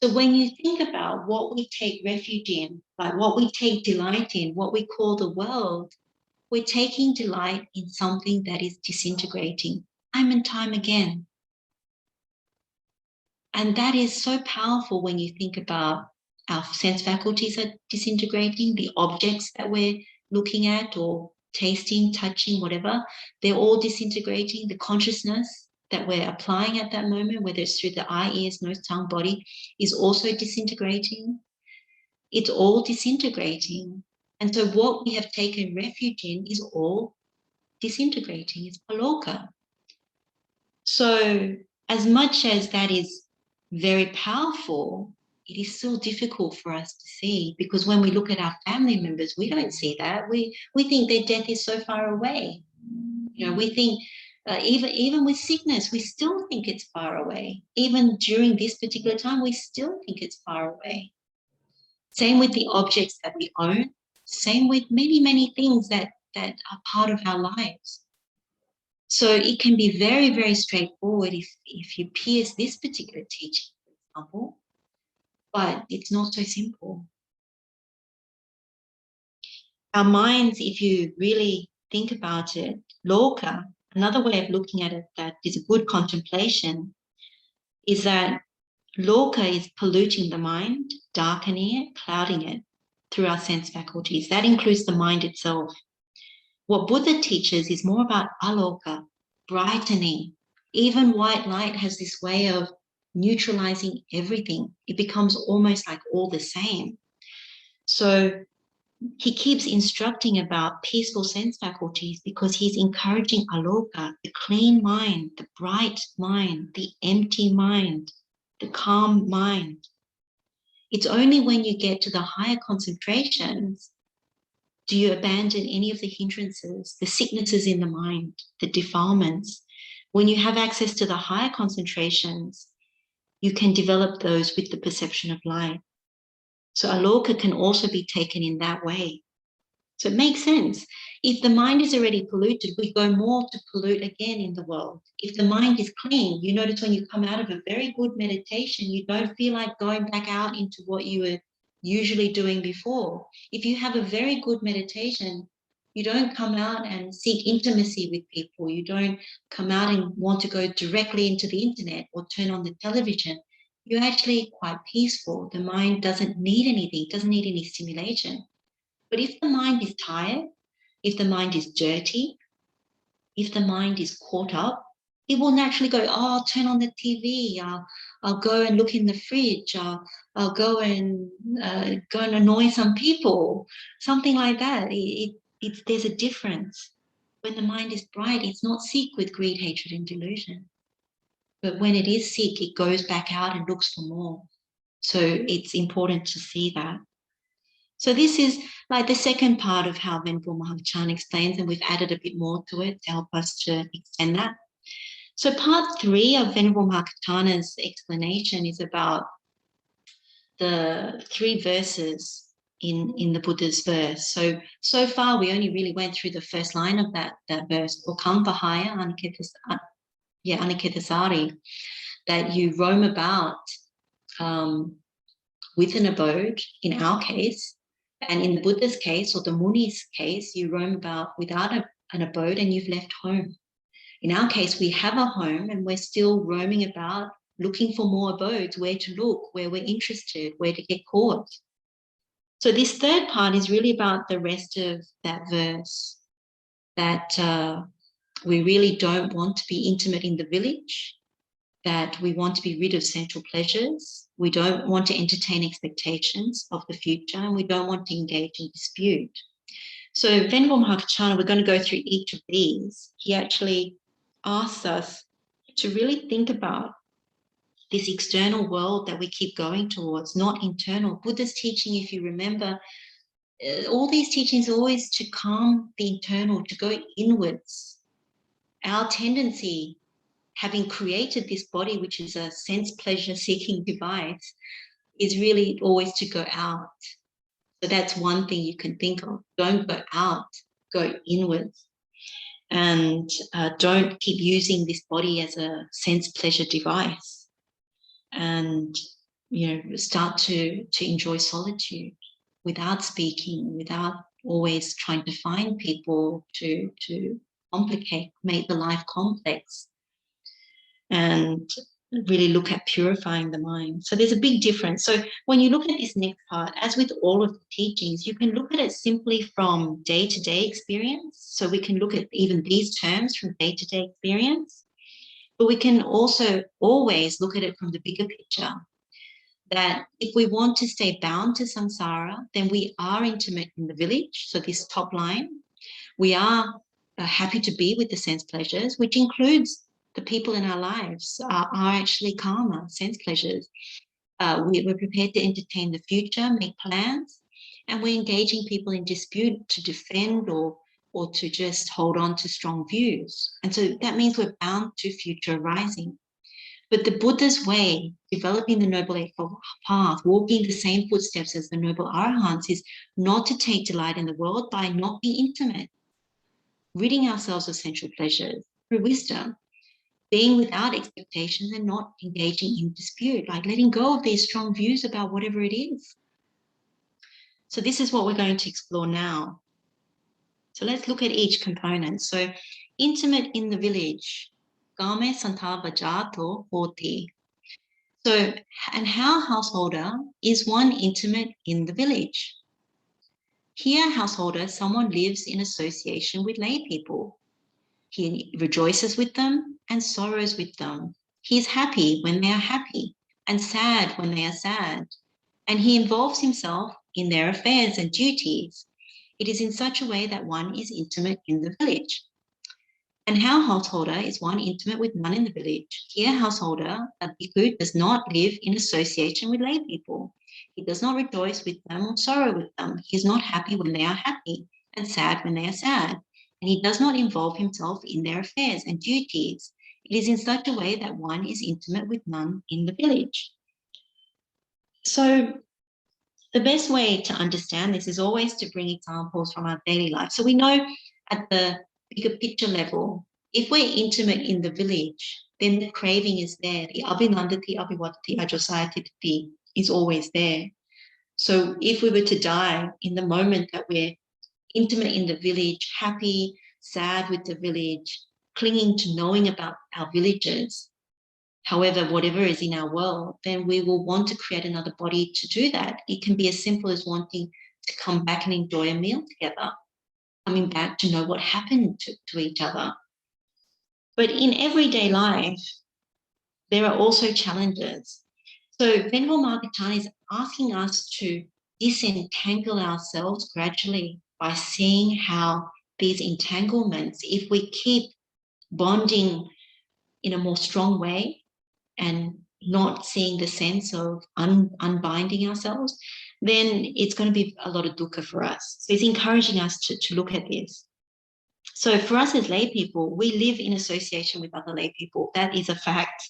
So when you think about what we take refuge in, like what we take delight in, what we call the world, we're taking delight in something that is disintegrating time and time again. And that is so powerful when you think about our sense faculties are disintegrating, the objects that we're looking at or tasting, touching, whatever, they're all disintegrating. The consciousness that we're applying at that moment, whether it's through the eye, ears, nose, tongue, body, is also disintegrating. It's all disintegrating. And so what we have taken refuge in is all disintegrating. It's paloka. So as much as that is very powerful, it is still difficult for us to see, because when we look at our family members, we don't see that. We think their death is so far away. You know, we think even with sickness, we still think it's far away. Even during this particular time, we still think it's far away. Same with the objects that we own. Same with many, many things that are part of our lives. So it can be very, very straightforward if you pierce this particular teaching, for example, but it's not so simple. Our minds, if you really think about it, loka, another way of looking at it that is a good contemplation, is that loka is polluting the mind, darkening it, clouding it through our sense faculties. That includes the mind itself. What Buddha teaches is more about aloka, brightening. Even white light has this way of neutralizing everything. It becomes almost like all the same. So he keeps instructing about peaceful sense faculties because he's encouraging aloka, the clean mind, the bright mind, the empty mind, the calm mind. It's only when you get to the higher concentrations do you abandon any of the hindrances, the sicknesses in the mind, the defilements. When you have access to the higher concentrations, you can develop those with the perception of light. So aloka can also be taken in that way. So it makes sense. If the mind is already polluted, we go more to pollute again in the world. If the mind is clean, you notice when you come out of a very good meditation, you don't feel like going back out into what you were usually doing before. If you have a very good meditation, you don't come out and seek intimacy with people. You don't come out and want to go directly into the internet or turn on the television. You're actually quite peaceful. The mind doesn't need anything, doesn't need any stimulation. But if the mind is tired, if the mind is dirty, if the mind is caught up, it will naturally go, oh, I'll turn on the TV, I'll go and look in the fridge, I'll go and annoy some people, something like that. There's a difference. When the mind is bright, it's not sick with greed, hatred, and delusion. But when it is sick, it goes back out and looks for more. So it's important to see that. So this is like the second part of how Venerable Mahākaccāna explains, and we've added a bit more to it to help us to extend that. So part 3 of Venerable Mahākaccāna's explanation is about the 3 verses in the Buddha's verse. So far, we only really went through the first line of that verse, Okampahaya Anikettasari, that you roam about with an abode, in our case, and in the Buddha's case, or the Muni's case, you roam about without an abode and you've left home. In our case, we have a home and we're still roaming about looking for more abodes, where to look, where we're interested, where to get caught. So this third part is really about the rest of that verse, that we really don't want to be intimate in the village, that we want to be rid of sensual pleasures, we don't want to entertain expectations of the future, and we don't want to engage in dispute. So Venerable Mahākaccāna, we're going to go through each of these. He actually asks us to really think about this external world that we keep going towards, not internal. Buddha's teaching, if you remember, all these teachings are always to calm the internal, to go inwards. Our tendency, having created this body, which is a sense pleasure seeking device, is really always to go out. So that's one thing you can think of. Don't go out, go inwards. And don't keep using this body as a sense pleasure device. And, start to enjoy solitude without speaking, without always trying to find people to complicate, make the life complex, and really look at purifying the mind. So there's a big difference. So when you look at this next part, as with all of the teachings, you can look at it simply from day-to-day experience. So we can look at even these terms from day-to-day experience, but we can also always look at it from the bigger picture, that if we want to stay bound to samsara, then we are intimate in the village. So this top line, we are happy to be with the sense pleasures, which includes the people in our lives are actually karma, sense pleasures. We're prepared to entertain the future, make plans, and we're engaging people in dispute to defend or to just hold on to strong views. And so that means we're bound to future arising. But the Buddha's way, developing the Noble Eightfold Path, walking the same footsteps as the Noble Arahants, is not to take delight in the world by not being intimate, ridding ourselves of sensual pleasures through wisdom, being without expectations and not engaging in dispute, like letting go of these strong views about whatever it is. So this is what we're going to explore now. So let's look at each component. So intimate in the village, game santava jato hoti. So, and how householder is one intimate in the village? Here, householder, someone lives in association with lay people. He rejoices with them and sorrows with them. He is happy when they are happy and sad when they are sad. And he involves himself in their affairs and duties. It is in such a way that one is intimate in the village. And how householder is one intimate with none in the village? Here, householder, a bhikkhu, does not live in association with lay people. He does not rejoice with them or sorrow with them. He is not happy when they are happy and sad when they are sad. And he does not involve himself in their affairs and duties. It is in such a way that one is intimate with none in the village. So the best way to understand this is always to bring examples from our daily life. So we know at the bigger picture level, if we're intimate in the village, then the craving is there. The abhinandati, abhivatati, ajasayatiti is always there. So if we were to die in the moment that we're intimate in the village, happy, sad with the village, clinging to knowing about our villages, however, whatever is in our world, then we will want to create another body to do that. It can be as simple as wanting to come back and enjoy a meal together, coming back to know what happened to each other. But in everyday life, there are also challenges. So Venerable Mahākaccāna is asking us to disentangle ourselves gradually by seeing how these entanglements, if we keep bonding in a more strong way and not seeing the sense of unbinding ourselves, then it's going to be a lot of dukkha for us. So he's encouraging us to look at this. So for us as lay people, we live in association with other lay people. That is a fact.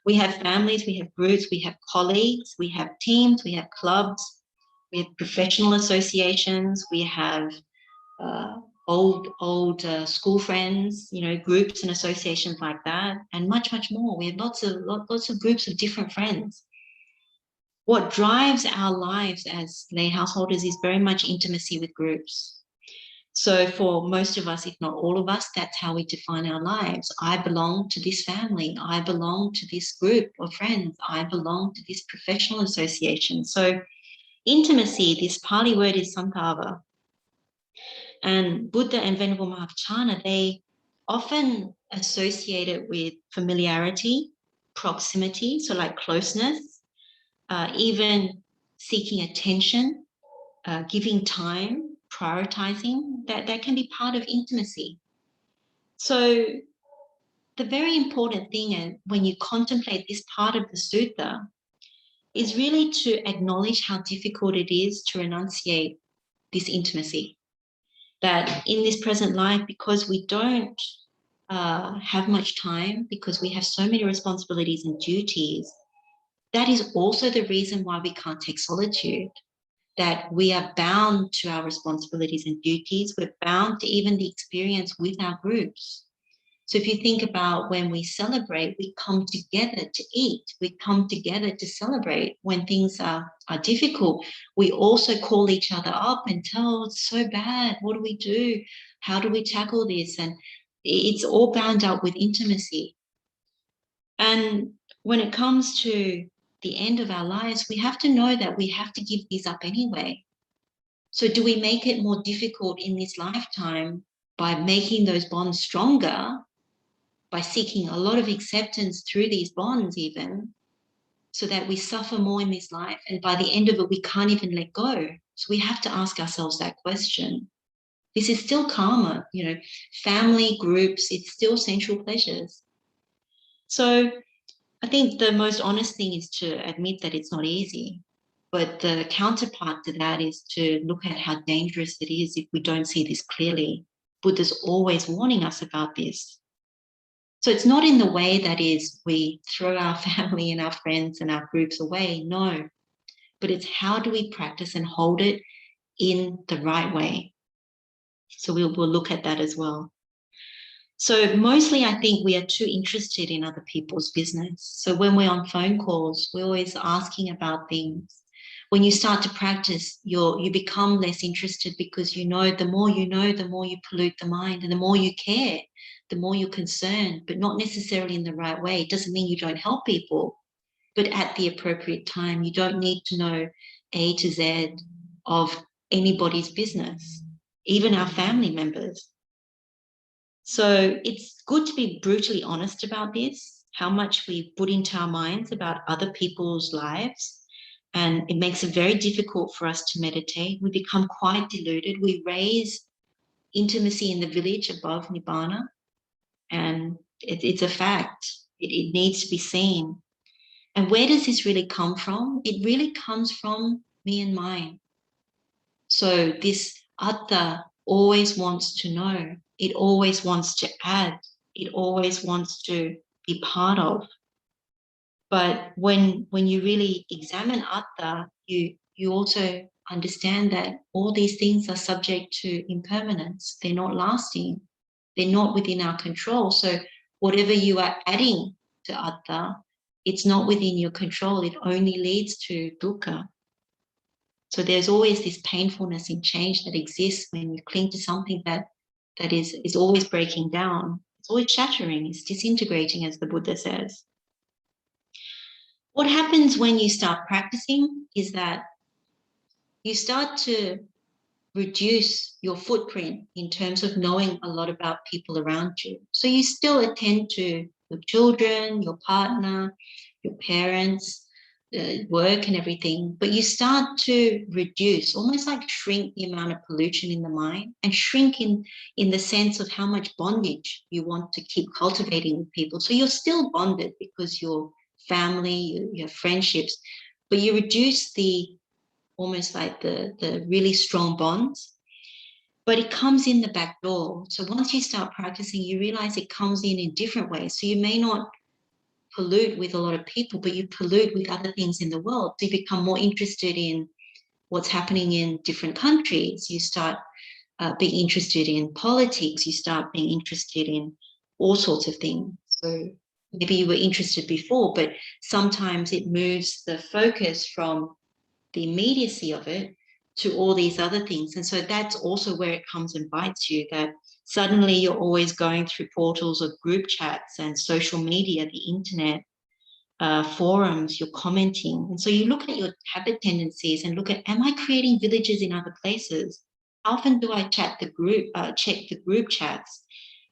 We have families, we have groups, we have colleagues, we have teams, we have clubs, we have professional associations, we have old school friends, groups and associations like that, and much, much more. We have lots of groups of different friends. What drives our lives as lay householders is very much intimacy with groups. So for most of us, if not all of us, that's how we define our lives. I belong to this family. I belong to this group of friends. I belong to this professional association. So intimacy, this Pali word is santava. And Buddha and Venerable Mahākaccāna, they often associate it with familiarity, proximity, so like closeness, even seeking attention, giving time, prioritizing, that can be part of intimacy. So the very important thing when you contemplate this part of the sutta is really to acknowledge how difficult it is to renunciate this intimacy. That in this present life, because we don't have much time, because we have so many responsibilities and duties, that is also the reason why we can't take solitude, that we are bound to our responsibilities and duties. We're bound to even the experience with our groups. So if you think about when we celebrate, we come together to eat, we come together to celebrate. When things are difficult, we also call each other up and tell, oh, it's so bad, what do we do? How do we tackle this? And it's all bound up with intimacy. And when it comes to the end of our lives, we have to know that we have to give these up anyway. So do we make it more difficult in this lifetime by making those bonds stronger, by seeking a lot of acceptance through these bonds even, so that we suffer more in this life, and by the end of it, we can't even let go? So we have to ask ourselves that question. This is still karma, you know, family, groups, it's still sensual pleasures. So I think the most honest thing is to admit that it's not easy, but the counterpart to that is to look at how dangerous it is if we don't see this clearly. Buddha's always warning us about this. So it's not in the way that is we throw our family and our friends and our groups away, no, but it's how do we practice and hold it in the right way. So we'll look at that as well. So mostly I think we are too interested in other people's business. So when we're on phone calls, we're always asking about things. When you start to practice, you become less interested, because you know, the more you pollute the mind, and the more you care, the more you're concerned, but not necessarily in the right way. It doesn't mean you don't help people, but at the appropriate time. You don't need to know A to Z of anybody's business, even our family members. So it's good to be brutally honest about this, how much we put into our minds about other people's lives. And it makes it very difficult for us to meditate. We become quite deluded. We raise intimacy in the village above Nibbana. And it's a fact. It needs to be seen. And where does this really come from? It really comes from me and mine. So this atta always wants to know. It always wants to add. It always wants to be part of. But when you really examine atta, you also understand that all these things are subject to impermanence. They're not lasting. They're not within our control. So whatever you are adding to atta, it's not within your control. It only leads to dukkha. So there's always this painfulness in change that exists when you cling to something that is always breaking down. It's always shattering. It's disintegrating, as the Buddha says. What happens when you start practicing is that you start to reduce your footprint in terms of knowing a lot about people around you. So you still attend to your children, your partner, your parents, work and everything, but you start to reduce, almost like shrink the amount of pollution in the mind, and shrink in the sense of how much bondage you want to keep cultivating with people. So you're still bonded because you're family, you have friendships, but you reduce almost like the really strong bonds, but it comes in the back door. So once you start practicing, you realize it comes in different ways. So you may not pollute with a lot of people, but you pollute with other things in the world. So you become more interested in what's happening in different countries. You start being interested in politics. You start being interested in all sorts of things. So maybe you were interested before, but sometimes it moves the focus from the immediacy of it to all these other things. And so that's also where it comes and bites you, that suddenly you're always going through portals of group chats and social media, the internet, forums, you're commenting. And so you look at your habit tendencies and look at, am I creating villages in other places? How often do I check the group chats?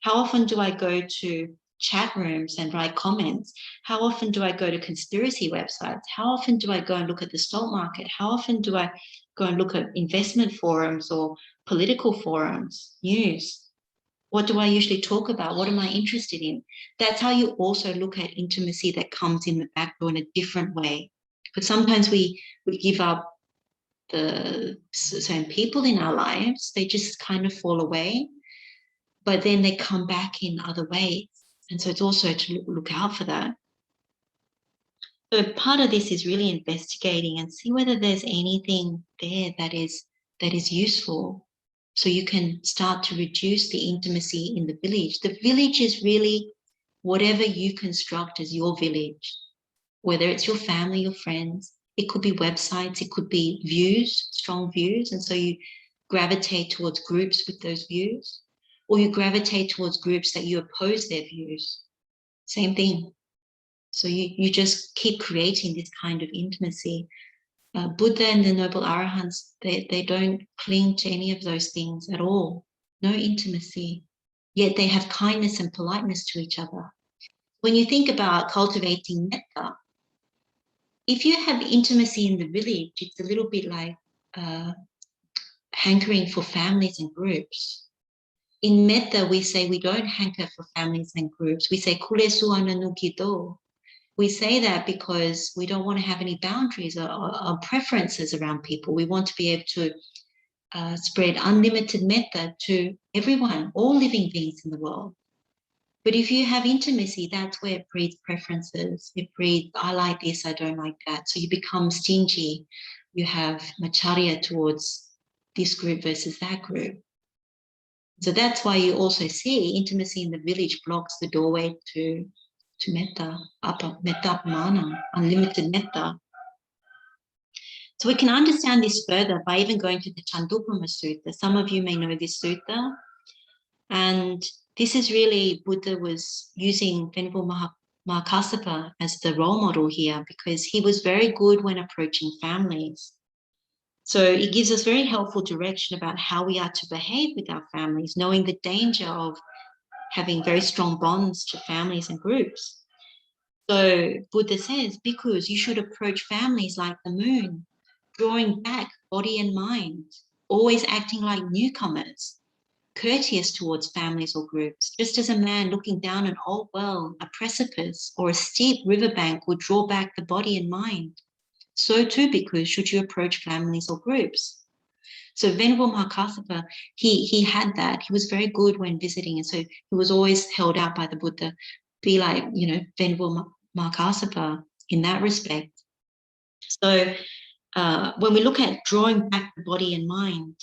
How often do I go to chat rooms and write comments? How often do I go to conspiracy websites? How often do I go and look at the stock market? How often do I go and look at investment forums or political forums, news? What do I usually talk about? What am I interested in? That's how you also look at intimacy that comes in the back door in a different way. But sometimes we give up the certain people in our lives. They just kind of fall away, but then they come back in other ways. And so it's also to look out for that. So part of this is really investigating and see whether there's anything there that is useful. So you can start to reduce the intimacy in the village. The village is really whatever you construct as your village, whether it's your family, your friends, it could be websites, it could be views, strong views. And so you gravitate towards groups with those views, or you gravitate towards groups that you oppose their views. Same thing. So you just keep creating this kind of intimacy. Buddha and the Noble Arahants, they don't cling to any of those things at all. No intimacy. Yet they have kindness and politeness to each other. When you think about cultivating metta, if you have intimacy in the village, it's a little bit like hankering for families and groups. In metta, we say we don't hanker for families and groups. We say kulesu ananukido. We say that because we don't want to have any boundaries or preferences around people. We want to be able to spread unlimited metta to everyone, all living beings in the world. But if you have intimacy, that's where it breeds preferences. It breeds, I like this, I don't like that. So you become stingy. You have macharya towards this group versus that group. So that's why you also see intimacy in the village blocks the doorway to metta, metta-mana, unlimited metta. So we can understand this further by even going to the Chandupama Sutta. Some of you may know this sutta. And this is really, Buddha was using Venerable Mahākaccāna as the role model here because he was very good when approaching families. So it gives us very helpful direction about how we are to behave with our families, knowing the danger of having very strong bonds to families and groups. So Buddha says, bhikkhus, you should approach families like the moon, drawing back body and mind, always acting like newcomers, courteous towards families or groups, just as a man looking down an old well, a precipice, or a steep riverbank would draw back the body and mind. So too, bhikkhus, should you approach families or groups. So Venerable Mahākaccāna, he had that. He was very good when visiting, and so he was always held out by the Buddha, be like, Venerable Mahākaccāna in that respect. So when we look at drawing back the body and mind,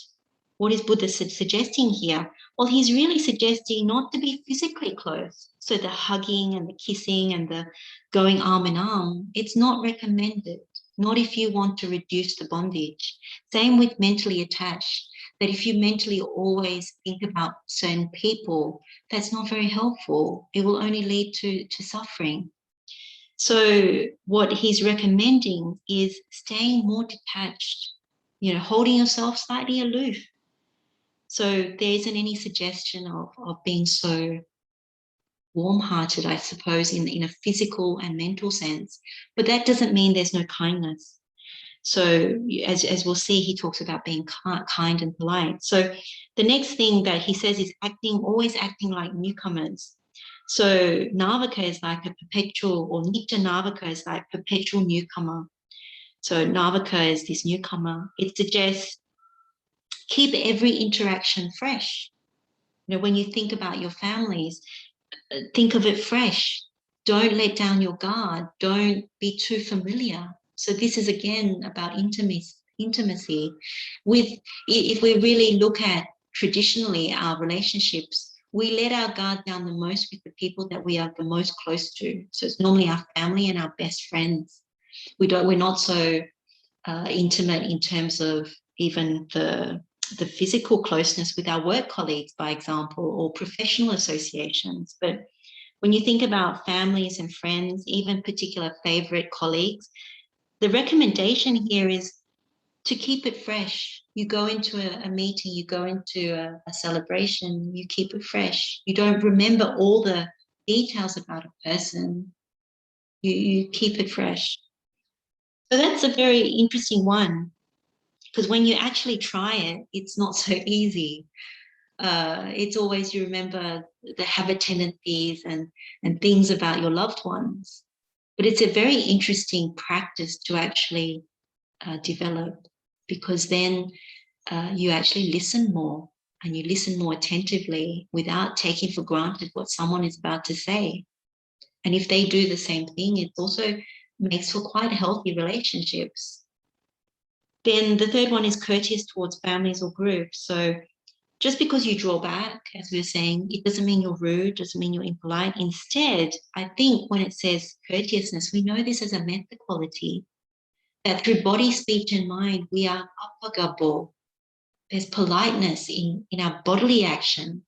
what is Buddha suggesting here? Well, he's really suggesting not to be physically close. So the hugging and the kissing and the going arm in arm, it's not recommended. Not if you want to reduce the bondage. Same with mentally attached, that if you mentally always think about certain people, that's not very helpful. It will only lead to suffering. So what he's recommending is staying more detached, holding yourself slightly aloof. So there isn't any suggestion of being so warm-hearted, I suppose, in a physical and mental sense. But that doesn't mean there's no kindness. So as we'll see, he talks about being kind and polite. So the next thing that he says is always acting like newcomers. So Navaka is like a perpetual, or Nitya Navaka is like perpetual newcomer. So Navaka is this newcomer. It suggests keep every interaction fresh. When you think about your families, think of it fresh. Don't let down your guard. Don't be too familiar. So this is again about intimacy. If we really look at traditionally our relationships, we let our guard down the most with the people that we are the most close to. So it's normally our family and our best friends. We're not so intimate in terms of even the physical closeness with our work colleagues, by example, or professional associations. But when you think about families and friends, even particular favorite colleagues, the recommendation here is to keep it fresh. You go into a meeting, you go into a celebration, you keep it fresh. You don't remember all the details about a person. You keep it fresh. So that's a very interesting one, because when you actually try it, it's not so easy. It's always you remember the habit tendencies and things about your loved ones. But it's a very interesting practice to actually develop, because then you actually listen more, and you listen more attentively without taking for granted what someone is about to say. And if they do the same thing, it also makes for quite healthy relationships. Then the third one is courteous towards families or groups. So just because you draw back, as we were saying, it doesn't mean you're rude, doesn't mean you're impolite. Instead, I think when it says courteousness, we know this as a metta quality, that through body, speech, and mind, we are apagabo. There's politeness in our bodily actions.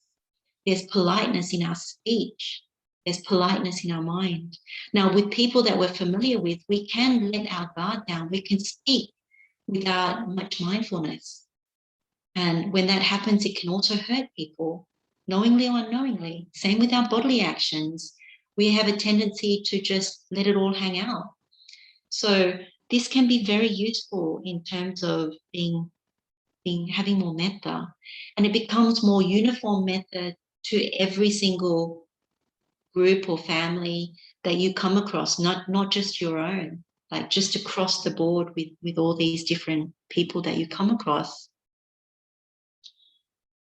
There's politeness in our speech. There's politeness in our mind. Now, with people that we're familiar with, we can let our guard down. We can speak without much mindfulness. And when that happens, it can also hurt people, knowingly or unknowingly. Same with our bodily actions. We have a tendency to just let it all hang out. So this can be very useful in terms of having more metta, and it becomes more uniform metta to every single group or family that you come across, not just your own, like just across the board with all these different people that you come across.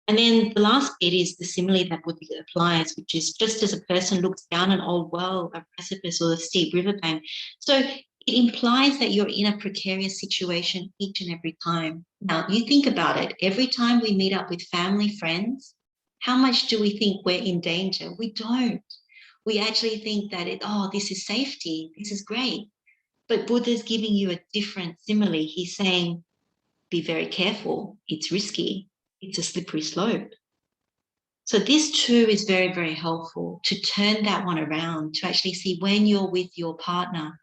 And then the last bit is the simile that Buddha applies, which is just as a person looks down an old well, a precipice, or a steep riverbank. So it implies that you're in a precarious situation each and every time. Now, you think about it. Every time we meet up with family, friends, how much do we think we're in danger? We don't. We actually think that this is safety. This is great. But Buddha's giving you a different simile. He's saying, be very careful. It's risky. It's a slippery slope. So this too is very, very helpful to turn that one around, to actually see when you're with your partner,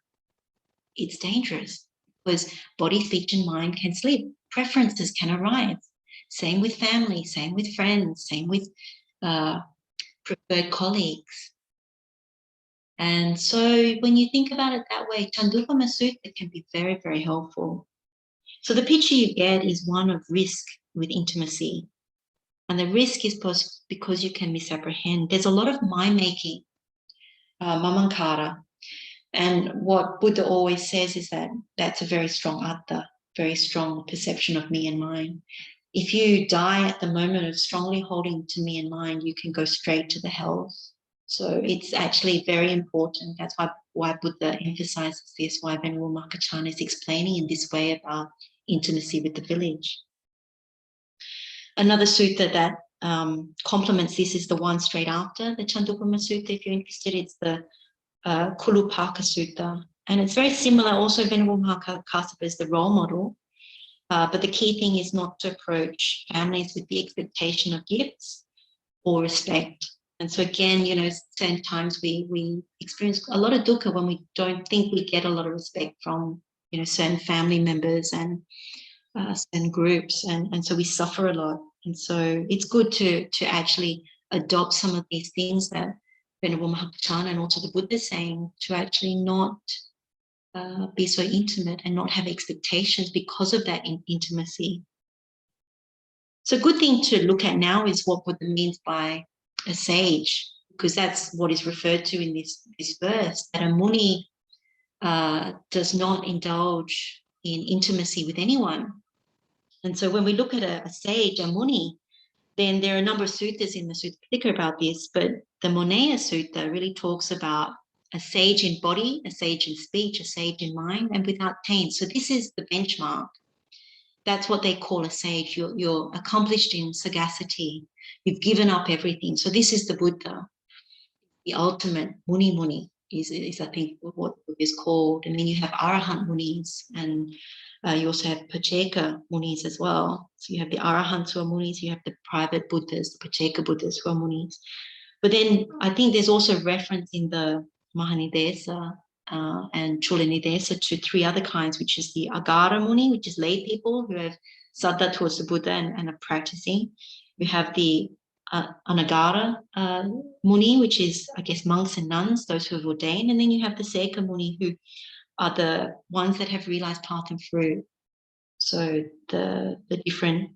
it's dangerous because body, speech, and mind can slip. Preferences can arise. Same with family, same with friends, same with preferred colleagues. And so when you think about it that way, Chandukama Sutta can be very, very helpful. So the picture you get is one of risk with intimacy. And the risk is because you can misapprehend. There's a lot of mind-making, mamankara. And what Buddha always says is that that's a very strong atta, very strong perception of me and mine. If you die at the moment of strongly holding to me and mine, you can go straight to the hells. So it's actually very important. That's why Buddha emphasizes this, why Venerable Mahākaccāna is explaining in this way about intimacy with the village. Another sutta that complements this is the one straight after the Chandukama Sutta. If you're interested, it's the Kulupaka Sutta. And it's very similar. Also, Venerable Mahākaccāna is the role model. But the key thing is not to approach families with the expectation of gifts or respect. And so again, certain times we experience a lot of dukkha when we don't think we get a lot of respect from, certain family members and certain groups. And so we suffer a lot. And so it's good to actually adopt some of these things that Venerable Mahākaccāna and also the Buddha is saying, to actually not be so intimate and not have expectations because of that intimacy. So a good thing to look at now is what Buddha means by a sage, because that's what is referred to in this verse, that a muni does not indulge in intimacy with anyone. And so when we look at a sage, a muni, then there are a number of suttas in the Sutta Pitaka about this, but the Monaya Sutta really talks about a sage in body, a sage in speech, a sage in mind, and without taint. So this is the benchmark. That's what they call a sage. You're accomplished in sagacity. You've given up everything. So this is the Buddha. The ultimate muni is I think what is called. And then you have arahant munis, and you also have pacheka munis as well. So you have the arahants who are munis, you have the private Buddhas, the pacheka Buddhas who are munis. But then I think there's also reference in the Mahanidesa and Chulanidesa to three other kinds, which is the Agara Muni, which is lay people who have saddha towards the Buddha and are practicing. We have the Anagara Muni, which is, I guess, monks and nuns, those who have ordained. And then you have the Seka Muni, who are the ones that have realized path and fruit. So the different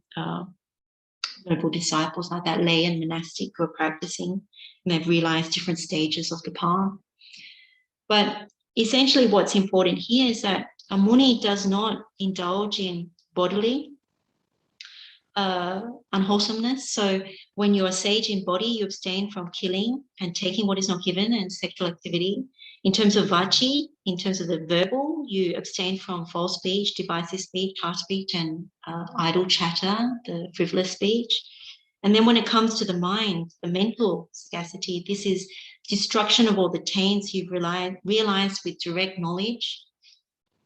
noble disciples like that, lay and monastic, who are practicing, and they've realized different stages of the path. But essentially what's important here is that a muni does not indulge in bodily unwholesomeness. So when you're a sage in body, you abstain from killing and taking what is not given and sexual activity. In terms of vachi, in terms of the verbal, you abstain from false speech, divisive speech, harsh speech, and idle chatter, the frivolous speech. And then when it comes to the mind, the mental sagacity, this is destruction of all the taints you've realized with direct knowledge.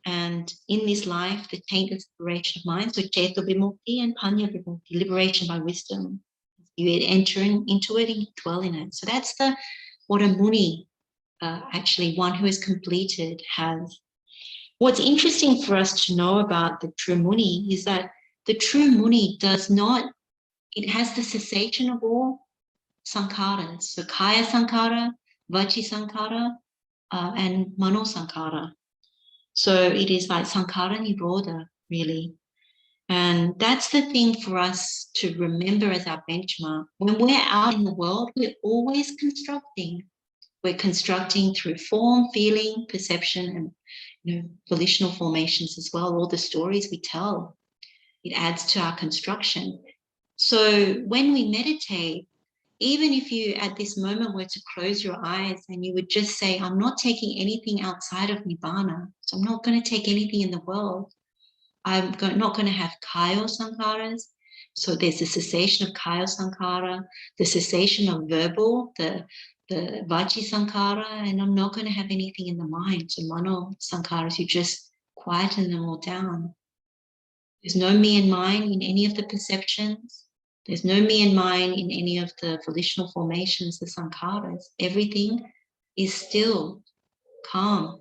And in this life, the taint is liberation of mind. So Ceto Vimukti and Panya Vimukti, liberation by wisdom. You enter into it and you dwell in it. So that's what a muni, actually one who is completed, has. What's interesting for us to know about the true muni is that the true muni does not, it has the cessation of all sankharas. So kaya sankhara, vachi sankhara, and mano sankhara. So it is like sankhara nirodha, really. And that's the thing for us to remember as our benchmark. When we're out in the world, we're always constructing. We're constructing through form, feeling, perception, and volitional formations as well. All the stories we tell, it adds to our construction. So when we meditate, even if you at this moment were to close your eyes and you would just say, I'm not taking anything outside of Nibbana, so I'm not going to take anything in the world. I'm not going to have kaya sankharas. So there's the cessation of kaya sankhara, the cessation of verbal, the vachi sankhara, and I'm not going to have anything in the mind. So mano sankharas, you just quieten them all down. There's no me and mine in any of the perceptions. There's no me and mine in any of the volitional formations, the sankharas. Everything is still, calm.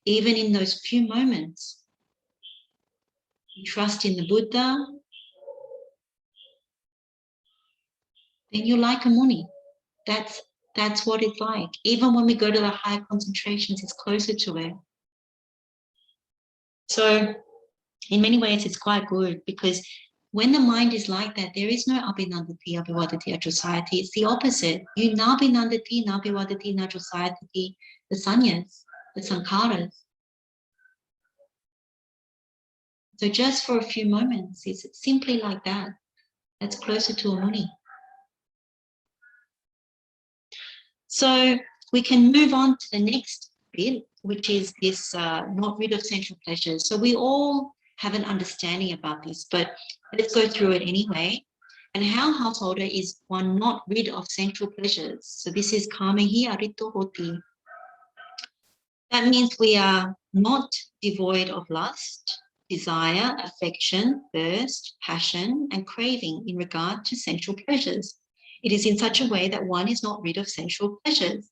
Even in those few moments, you trust in the Buddha, then you're like a muni. That's what it's like. Even when we go to the higher concentrations, it's closer to it. So in many ways, it's quite good, because when the mind is like that, there is no abhinandati, abhivadati, atrasayati. It's the opposite. You nabhinandati, nabhivadati, natrasayati, the sanyas, the sankharas. So just for a few moments, it's simply like that. That's closer to a muni. So we can move on to the next bit, which is this not rid of sensual pleasures. So we all have an understanding about this, but let's go through it anyway. And how householder is one not rid of sensual pleasures? So this is kamehi arito hoti. That means we are not devoid of lust, desire, affection, thirst, passion, and craving in regard to sensual pleasures. It is in such a way that one is not rid of sensual pleasures.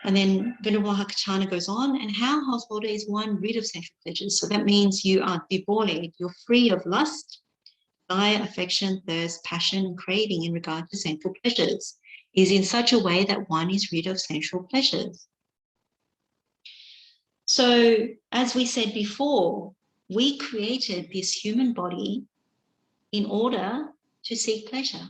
And then Venerable Mahākaccāna goes on, and how householder is one rid of sensual pleasures? So that means you are devoid, you're free of lust, desire, affection, thirst, passion, and craving in regard to sensual pleasures. It is in such a way that one is rid of sensual pleasures. So as we said before, we created this human body in order to seek pleasure.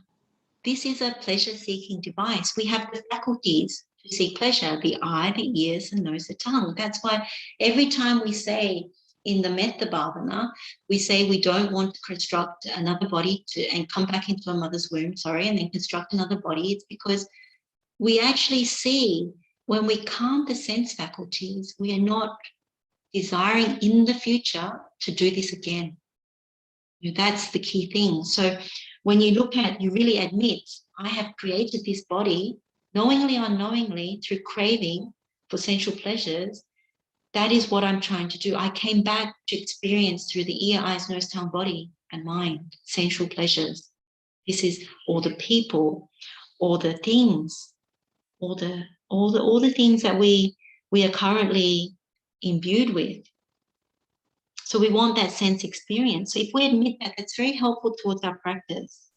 This is a pleasure-seeking device. We have the faculties to seek pleasure, the eye, the ears, the nose, the tongue. That's why every time we say in the Metta Bhavana, we say we don't want to construct another body and come back into a mother's womb, and then construct another body. It's because we actually see when we calm the sense faculties, we are not desiring in the future to do this again. That's the key thing. So when you look at, you really admit, I have created this body knowingly or unknowingly through craving for sensual pleasures. That is what I'm trying to do. I came back to experience through the ear, eyes, nose, tongue, body, and mind, sensual pleasures. This is all the people, all the things, all the things that we are currently imbued with. So we want that sense experience. So if we admit that, that's very helpful towards our practice,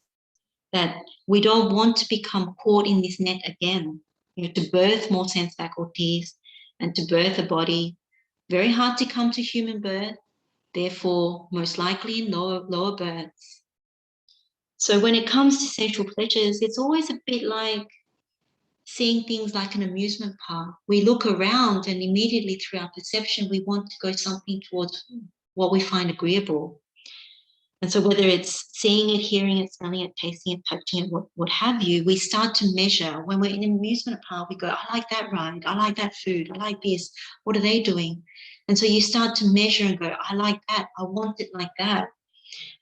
that we don't want to become caught in this net again, to birth more sense faculties and to birth a body. Very hard to come to human birth. therefore most likely in lower births. So when it comes to sensual pleasures, it's always a bit like seeing things like an amusement park. We look around and immediately through our perception, we want to go something towards what we find agreeable. And so whether it's seeing it, hearing it, smelling it, tasting it, touching it, what have you, we start to measure. When we're in an amusement park, we go, I like that ride, I like that food, I like this, what are they doing? And so you start to measure and go, I like that, I want it like that.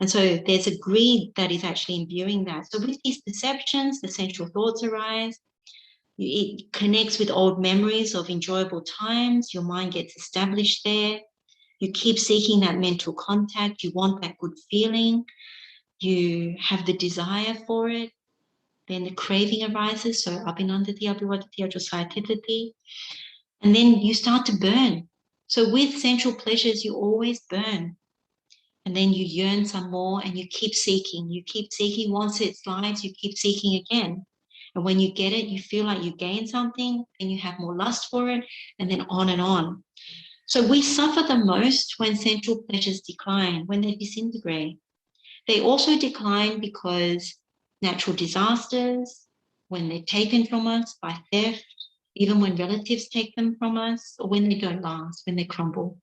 And so there's a greed that is actually imbuing that. So with these perceptions, the sensual thoughts arise. It connects with old memories of enjoyable times. Your mind gets established there. You keep seeking that mental contact. You want that good feeling. You have the desire for it. Then the craving arises. So abhinandati, abhivadati, ajosayatitati. And then you start to burn. So with sensual pleasures, you always burn. And then you yearn some more and you keep seeking. You keep seeking. Once it slides, you keep seeking again. And when you get it, you feel like you gain something and you have more lust for it, and then on and on. So we suffer the most when sensual pleasures decline, when they disintegrate. They also decline because natural disasters, when they're taken from us by theft, even when relatives take them from us, or when they don't last, when they crumble.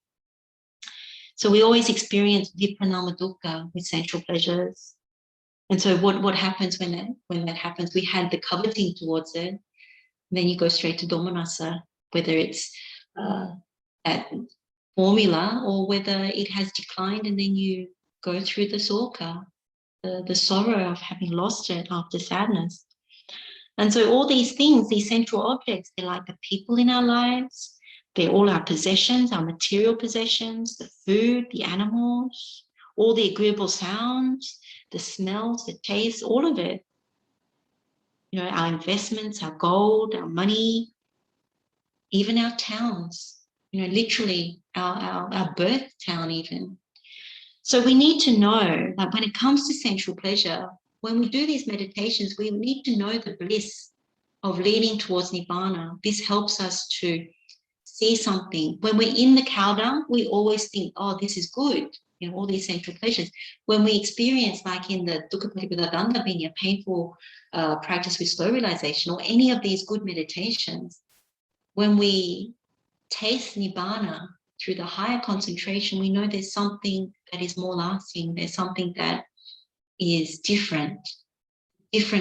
So we always experience vipranama dukkha with sensual pleasures. And so what happens when that happens? We had the coveting towards it, and then you go straight to domanassa, whether it's that formula or whether it has declined, and then you go through the soka, the sorrow of having lost it after sadness. And so all these things, these sensual objects, they're like the people in our lives. They're all our possessions, our material possessions, the food, the animals, all the agreeable sounds, the smells, the taste, all of it. You know, our investments, our gold, our money, even our towns, you know, literally our birth town even. So we need to know that when it comes to sensual pleasure, when we do these meditations, we need to know the bliss of leading towards Nibbana. This helps us to see something. When we're in the cow dung, we always think, oh, this is good, you know, all these sensual pleasures. When we experience, like in the Dukkha Paripada Danda being a painful practice with slow realization, or any of these good meditations, when we taste Nibbana through the higher concentration, we know there's something that is more lasting. There's something that is different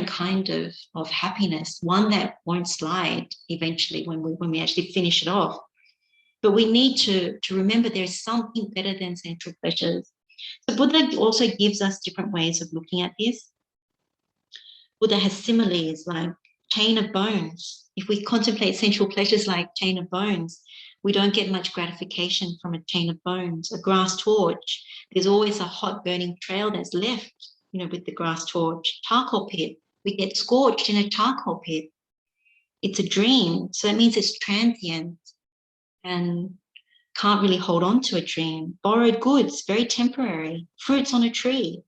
kind of happiness, one that won't slide eventually when we actually finish it off. But we need to remember there's something better than sensual pleasures. So Buddha also gives us different ways of looking at this. Buddha has similes like chain of bones. If we contemplate sensual pleasures like chain of bones, we don't get much gratification from a chain of bones. A grass torch, there's always a hot burning trail that's left, you know, with the grass torch. Charcoal pit, we get scorched in a charcoal pit. It's a dream, so that means it's transient and can't really hold on to a dream. Borrowed goods, very temporary. Fruits on a tree,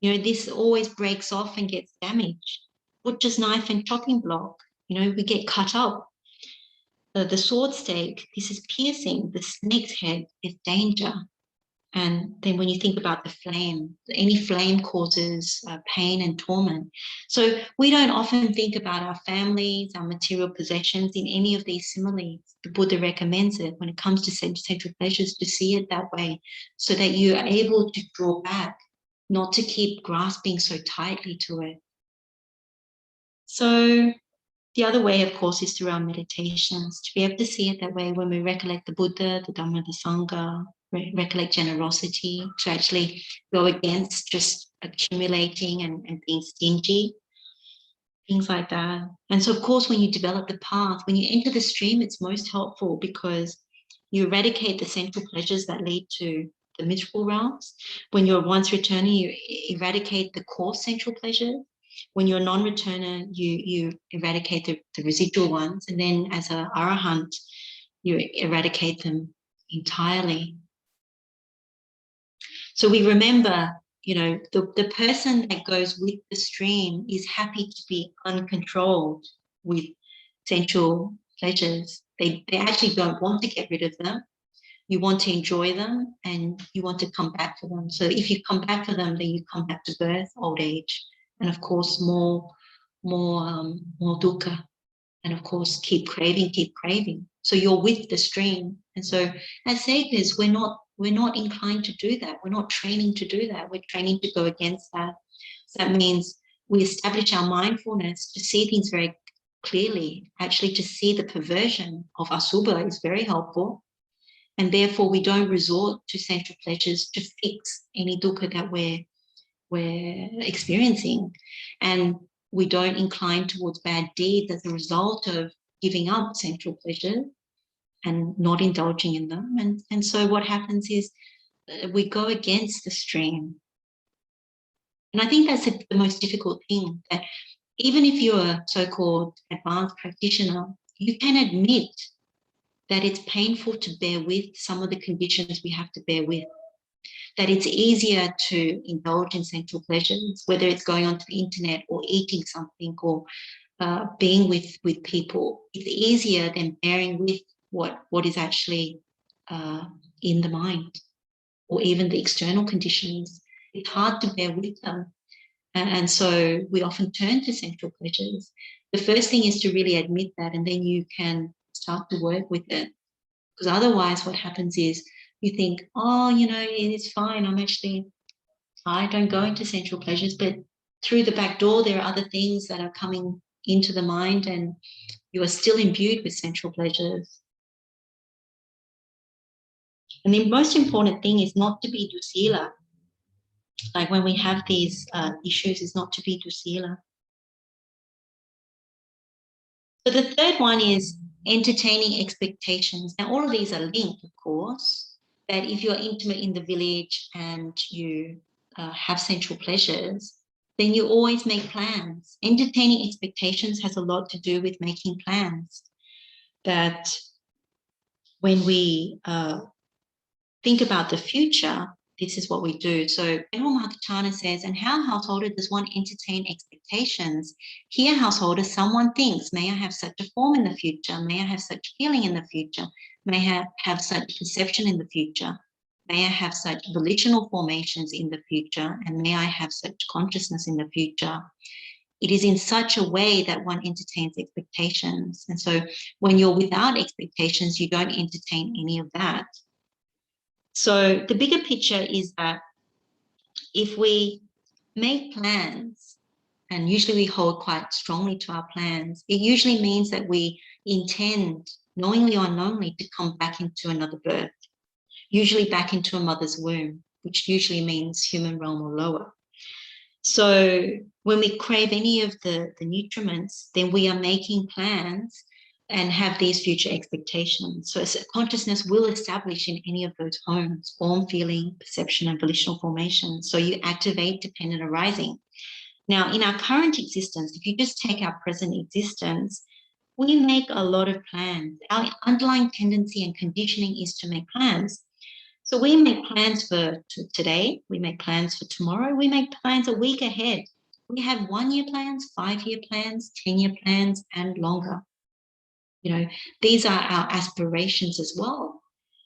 you know, this always breaks off and gets damaged. Butcher's knife and chopping block, you know, we get cut up. The sword stake, this is piercing. The snake's head is danger. And then when you think about the flame, any flame causes pain and torment. So we don't often think about our families, our material possessions in any of these similes. The Buddha recommends it when it comes to sensual pleasures to see it that way, so that you are able to draw back, not to keep grasping so tightly to it. So the other way, of course, is through our meditations, to be able to see it that way when we recollect the Buddha, the Dhamma, the Sangha, recollect generosity, to actually go against just accumulating and being stingy, things like that. And so, of course, when you develop the path, when you enter the stream, it's most helpful because you eradicate the sensual pleasures that lead to the miserable realms. When you're once returning, you eradicate the coarse sensual pleasures. When you're a non-returner, you eradicate the residual ones. And then as an arahant, you eradicate them entirely. So we remember, you know, the person that goes with the stream is happy to be uncontrolled with sensual pleasures. They actually don't want to get rid of them. You want to enjoy them and you want to come back to them. So if you come back to them, then you come back to birth, old age, and of course more dukkha. And of course, keep craving. So you're with the stream. And so as seekers, we're not inclined to do that. We're not training to do that. We're training to go against that. So that means we establish our mindfulness to see things very clearly. Actually, to see the perversion of asubha is very helpful. And therefore, we don't resort to sensual pleasures to fix any dukkha that we're experiencing. And we don't incline towards bad deeds as a result of giving up sensual pleasure and not indulging in them. And so what happens is we go against the stream. And I think that's the most difficult thing, that even if you're a so-called advanced practitioner, you can admit that it's painful to bear with some of the conditions we have to bear with, that it's easier to indulge in sensual pleasures, whether it's going onto the internet or eating something or being with people. It's easier than bearing with what is actually in the mind, or even the external conditions. It's hard to bear with them. And so we often turn to sensual pleasures. The first thing is to really admit that, and then you can start to work with it. Because otherwise what happens is you think, oh, you know, it's fine. I don't go into sensual pleasures, but through the back door, there are other things that are coming into the mind and you are still imbued with sensual pleasures. And the most important thing is not to be dusila. Like when we have these issues, is not to be dusila. So the third one is entertaining expectations. Now, all of these are linked, of course, that if you're intimate in the village and you have sensual pleasures, then you always make plans. Entertaining expectations has a lot to do with making plans. That when we think about the future, this is what we do. So Venerable Mahākaccāna says, and how, householder, does one entertain expectations? Here, householder, someone thinks, may I have such a form in the future? May I have such feeling in the future? May I have such perception in the future? May I have such volitional formations in the future? And may I have such consciousness in the future? It is in such a way that one entertains expectations. And so when you're without expectations, you don't entertain any of that. So the bigger picture is that if we make plans, and usually we hold quite strongly to our plans, it usually means that we intend, knowingly or unknowingly, to come back into another birth, usually back into a mother's womb, which usually means human realm or lower. So when we crave any of the nutriments, then we are making plans and have these future expectations. So consciousness will establish in any of those homes, form, feeling, perception, and volitional formation. So you activate dependent arising. Now, in our current existence, if you just take our present existence, we make a lot of plans. Our underlying tendency and conditioning is to make plans. So we make plans for today, we make plans for tomorrow, we make plans a week ahead. We have 1-year plans, 5-year plans, 10-year plans, and longer. You know, these are our aspirations as well.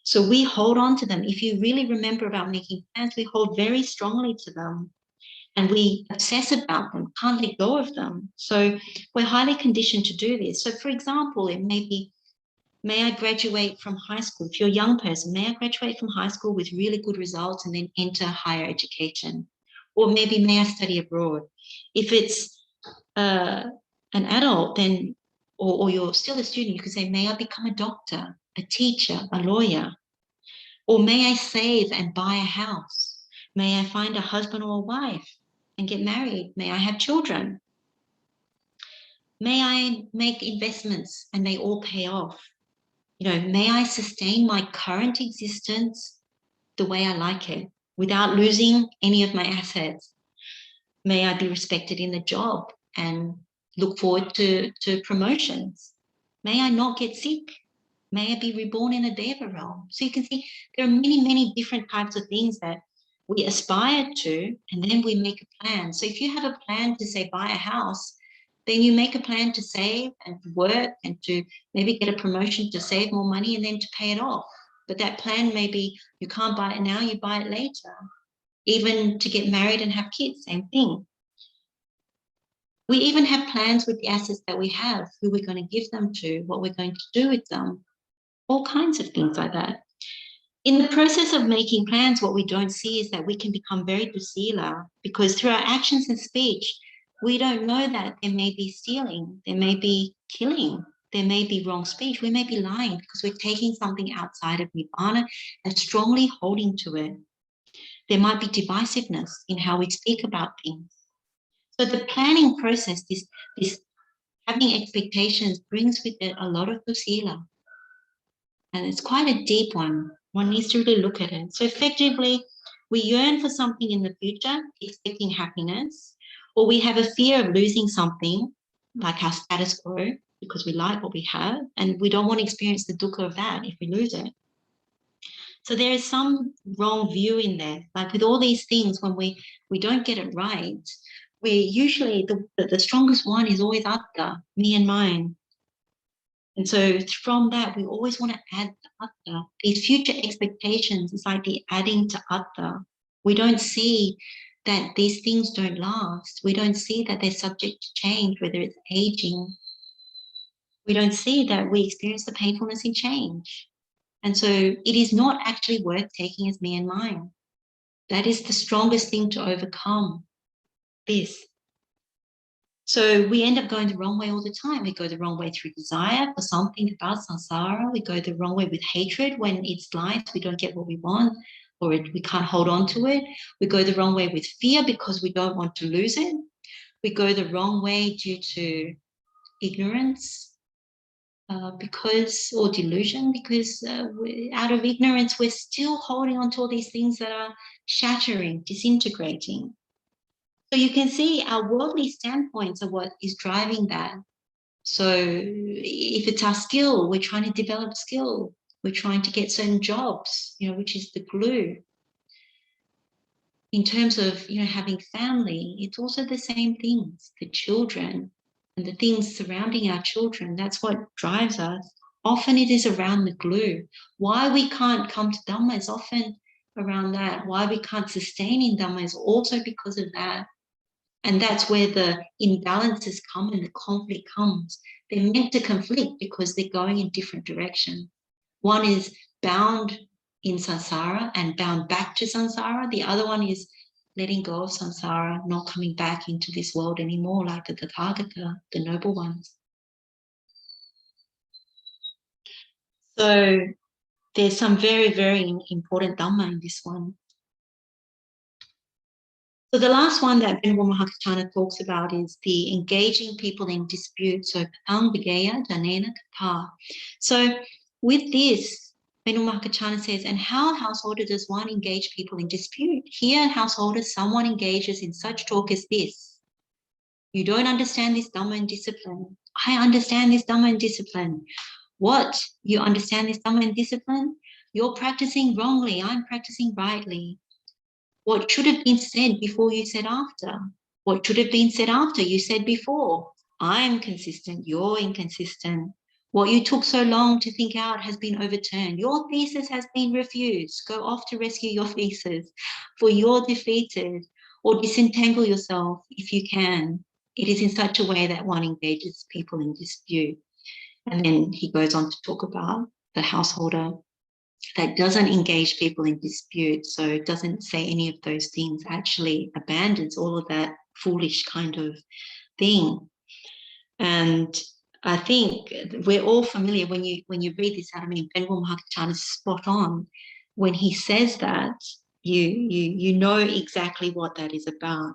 So we hold on to them. If you really remember about making plans, we hold very strongly to them and we obsess about them, can't let go of them. So we're highly conditioned to do this. So for example, it may be, may I graduate from high school? If you're a young person, may I graduate from high school with really good results and then enter higher education? Or maybe may I study abroad? If it's an adult, then or you're still a student, you could say, may I become a doctor, a teacher, a lawyer? Or may I save and buy a house? May I find a husband or a wife and get married? May I have children? May I make investments and they all pay off? You know, may I sustain my current existence the way I like it without losing any of my assets? May I be respected in the job and look forward to promotions? May I not get sick? May I be reborn in a Deva realm? So you can see there are many, many different types of things that we aspire to, and then we make a plan. So if you have a plan to, say, buy a house, then you make a plan to save and to work and to maybe get a promotion to save more money and then to pay it off. but that plan maybe you can't buy it now, you buy it later. Even to get married and have kids, same thing. We even have plans with the assets that we have, who we're going to give them to, what we're going to do with them, all kinds of things like that. In the process of making plans, what we don't see is that we can become very dusila, because through our actions and speech, we don't know that there may be stealing, there may be killing, there may be wrong speech, we may be lying because we're taking something outside of Nibbana and strongly holding to it. There might be divisiveness in how we speak about things. So the planning process, this having expectations, brings with it a lot of dusila. And it's quite a deep one. One needs to really look at it. So effectively, we yearn for something in the future, expecting happiness, or we have a fear of losing something, like our status quo, because we like what we have, and we don't want to experience the dukkha of that if we lose it. So there is some wrong view in there. Like with all these things, when we don't get it right, we usually, the strongest one is always atta, me and mine. And so from that, we always want to add the atta. These future expectations is like the adding to atta. We don't see that these things don't last. We don't see that they're subject to change, whether it's aging. We don't see that we experience the painfulness in change. And so it is not actually worth taking as me and mine. That is the strongest thing to overcome this. So we end up going the wrong way all the time. We go the wrong way through desire for something about samsara. We go the wrong way with hatred when it's life, we don't get what we want, or we can't hold on to it. We go the wrong way with fear because we don't want to lose it. We go the wrong way due to ignorance or delusion, because out of ignorance, we're still holding on to all these things that are shattering, disintegrating. So you can see our worldly standpoints are what is driving that. So if it's our skill, we're trying to develop skill. We're trying to get certain jobs, which is the glue. In terms of, having family, it's also the same things, the children and the things surrounding our children. That's what drives us. Often it is around the glue. Why we can't come to Dhamma is often around that. Why we can't sustain in Dhamma is also because of that. And that's where the imbalances come and the conflict comes. They're meant to conflict because they're going in different directions. One is bound in samsara and bound back to samsara. The other one is letting go of samsara, not coming back into this world anymore, like the Tathagata, the noble ones. So there's some very, very important Dhamma in this one. So the last one that Venerable Mahākaccāna talks about is the engaging people in dispute. So patang vigaya janena kata. So with this, Venerable Mahākaccāna says, and how, householder, does one engage people in dispute? Here, householders, someone engages in such talk as this. You don't understand this Dhamma and discipline. I understand this Dhamma and discipline. What? You understand this Dhamma and discipline? You're practicing wrongly. I'm practicing rightly. What should have been said before you said after? What should have been said after you said before? I'm consistent, you're inconsistent. What you took so long to think out has been overturned. Your thesis has been refused. Go off to rescue your thesis, for you're defeated, or disentangle yourself if you can. It is in such a way that one engages people in dispute. And then he goes on to talk about the householder that doesn't engage people in dispute, so doesn't say any of those things, actually abandons all of that foolish kind of thing. And I think we're all familiar when you read this out. I mean, Venerable Mahākaccāna is spot on when he says that. You know exactly what that is about.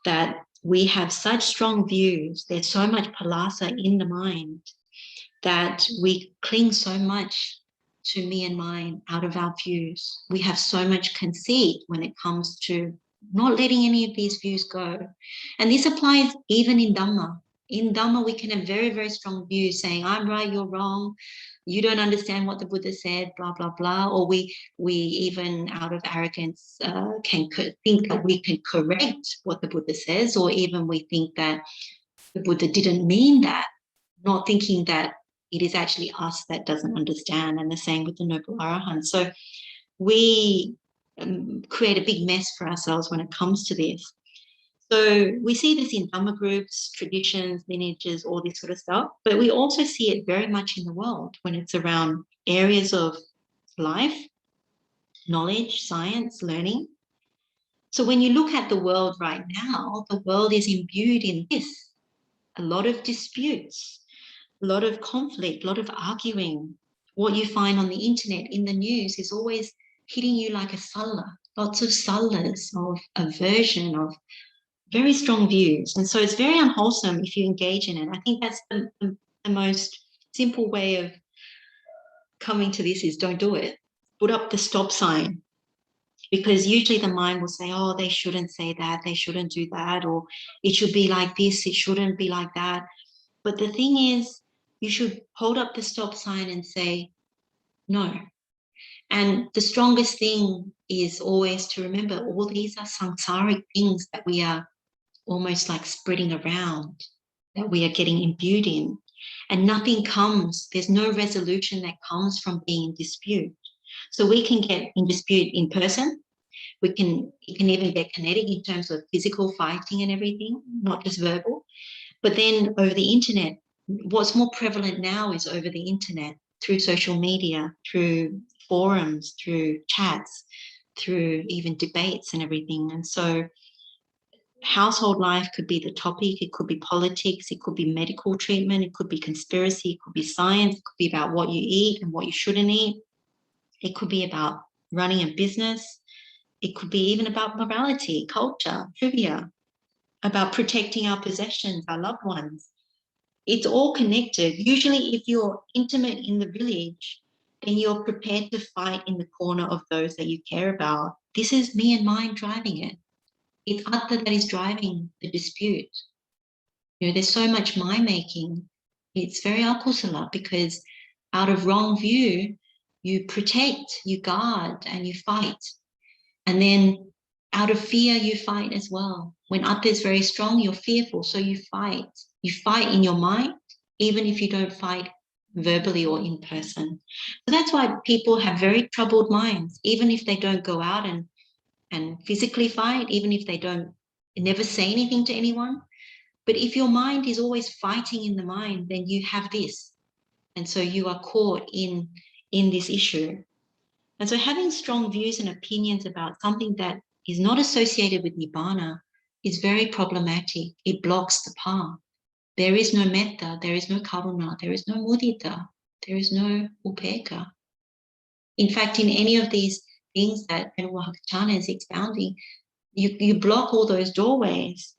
That we have such strong views. There's so much palasa in the mind that we cling so much to me and mine out of our views. We have so much conceit when it comes to not letting any of these views go. And this applies even in Dhamma. In Dhamma, we can have very, very strong views saying, I'm right, you're wrong. You don't understand what the Buddha said, blah, blah, blah. Or we even out of arrogance can think that we can correct what the Buddha says, or even we think that the Buddha didn't mean that, not thinking that It is actually us that doesn't understand, and the same with the Noble Arahant. So we create a big mess for ourselves when it comes to this. So we see this in Dhamma groups, traditions, lineages, all this sort of stuff, but we also see it very much in the world when it's around areas of life, knowledge, science, learning. So when you look at the world right now, the world is imbued in this. A lot of disputes, a lot of conflict, a lot of arguing. What you find on the internet, in the news, is always hitting you like a salla. Lots of sallas of aversion, of very strong views. And so it's very unwholesome if you engage in it. I think that's the most simple way of coming to this is don't do it. Put up the stop sign, because usually the mind will say, oh, they shouldn't say that, they shouldn't do that, or it should be like this, it shouldn't be like that. But the thing is, you should hold up the stop sign and say, no. And the strongest thing is always to remember all these are samsaric things that we are almost like spreading around, that we are getting imbued in. And nothing comes, there's no resolution that comes from being in dispute. So we can get in dispute in person. It can even get kinetic in terms of physical fighting and everything, not just verbal. But then over the internet, what's more prevalent now is over the internet, through social media, through forums, through chats, through even debates and everything. And so household life could be the topic, it could be politics, it could be medical treatment, it could be conspiracy, it could be science, it could be about what you eat and what you shouldn't eat. It could be about running a business. It could be even about morality, culture, trivia, about protecting our possessions, our loved ones. It's all connected. Usually if you're intimate in the village, then you're prepared to fight in the corner of those that you care about. This is me and mine driving it. It's Atta that is driving the dispute. You know, there's so much mind making. It's very akusala, because out of wrong view, you protect, you guard, and you fight. And then out of fear, you fight as well. When Atta is very strong, you're fearful, so you fight. You fight in your mind, even if you don't fight verbally or in person. So that's why people have very troubled minds, even if they don't go out and physically fight, even if they don't never say anything to anyone. But if your mind is always fighting in the mind, then you have this. And so you are caught in this issue. And so having strong views and opinions about something that is not associated with Nibbana is very problematic. It blocks the path. There is no metta, there is no karuna, there is no mudita, there is no upekkha. In fact, in any of these things that Venerable Mahākaccāna is expounding, you block all those doorways.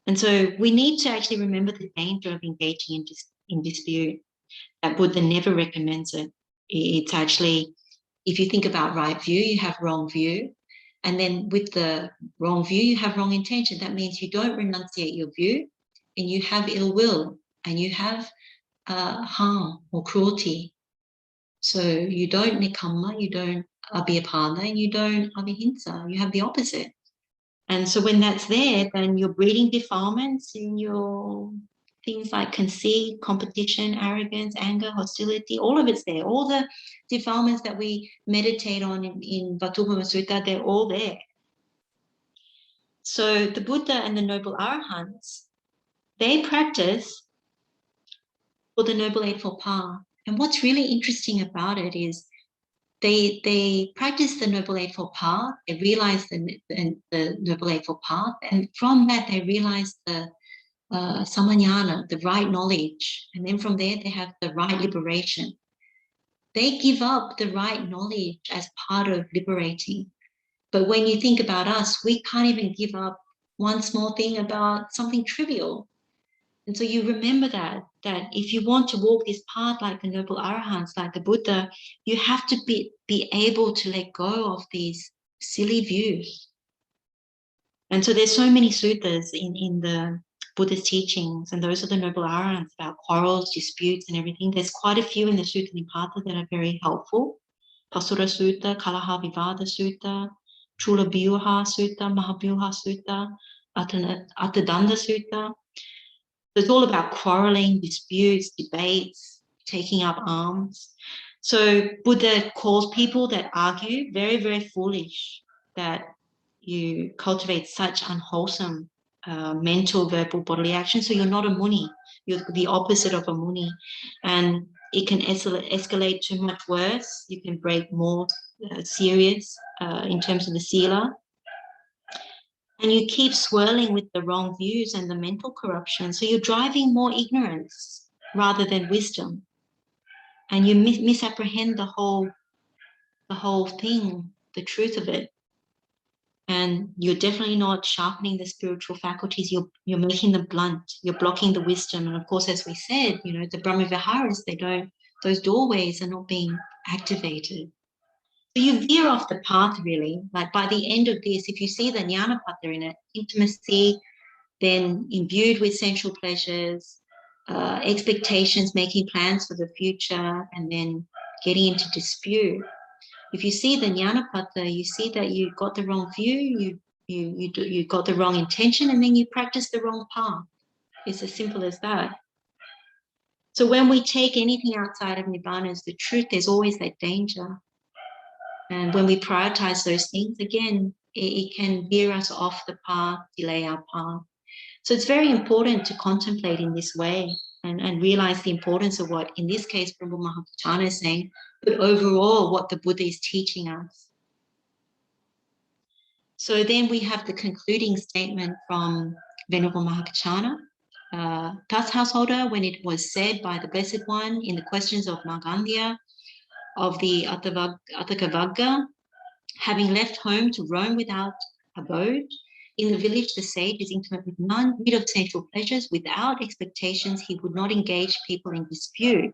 And so we need to actually remember the danger of engaging in dispute. That Buddha never recommends it. It's actually, if you think about right view, you have wrong view. And then with the wrong view, you have wrong intention. That means you don't renunciate your view, and you have ill will, and you have harm or cruelty. So you don't nikamma, you don't abhyapada, and you don't abhihinsa. You have the opposite. And so when that's there, then you're breeding defilements in your things like conceit, competition, arrogance, anger, hostility, all of it's there. All the defilements that we meditate on in Vatubhama Sutta, they're all there. So the Buddha and the Noble Arahants, they practice for the Noble Eightfold Path. And what's really interesting about it is they practice the Noble Eightfold Path, they realize the Noble Eightfold Path, and from that they realize the samanyana, the right knowledge, and then from there they have the right liberation. They give up the right knowledge as part of liberating. But when you think about us, we can't even give up one small thing about something trivial. And so you remember that if you want to walk this path like the Noble Arahants, like the Buddha, you have to be able to let go of these silly views. And so there's so many suttas in the Buddha's teachings, and those are the Noble Arahants, about quarrels, disputes, and everything. There's quite a few in the Sutta Nipata that are very helpful. Pasura Sutta, Kalaha Vivada Sutta, Chula Vyuha Sutta, Mahavyuha Sutta, Atadanda Sutta. So it's all about quarreling, disputes, debates, taking up arms. So Buddha calls people that argue very, very foolish, that you cultivate such unwholesome mental, verbal, bodily action. So you're not a muni. You're the opposite of a muni. And it can escalate to much worse. You can break more serious in terms of the sila. And you keep swirling with the wrong views and the mental corruption. So you're driving more ignorance rather than wisdom. And you misapprehend the whole thing, the truth of it. And you're definitely not sharpening the spiritual faculties. You're making them blunt. You're blocking the wisdom. And of course, as we said, you know, the Brahma Viharas, those doorways are not being activated. So you veer off the path, really. Like by the end of this, if you see the Jnanapata in it, intimacy, then imbued with sensual pleasures, expectations, making plans for the future, and then getting into dispute. If you see the Jnanapata, you see that you got the wrong view, you got the wrong intention, and then you practice the wrong path. It's as simple as that. So when we take anything outside of Nibbana as the truth, there's always that danger. And when we prioritize those things, again, it can veer us off the path, delay our path. So it's very important to contemplate in this way and realize the importance of what, in this case, Venerable Mahākaccāna is saying, but overall what the Buddha is teaching us. So then we have the concluding statement from Venerable Mahākaccāna. Thus, householder, when it was said by the Blessed One in the questions of Margandhya of the Atthakavagga, having left home to roam without abode, in the village the sage is intimate with none, rid of sensual pleasures, without expectations, he would not engage people in dispute.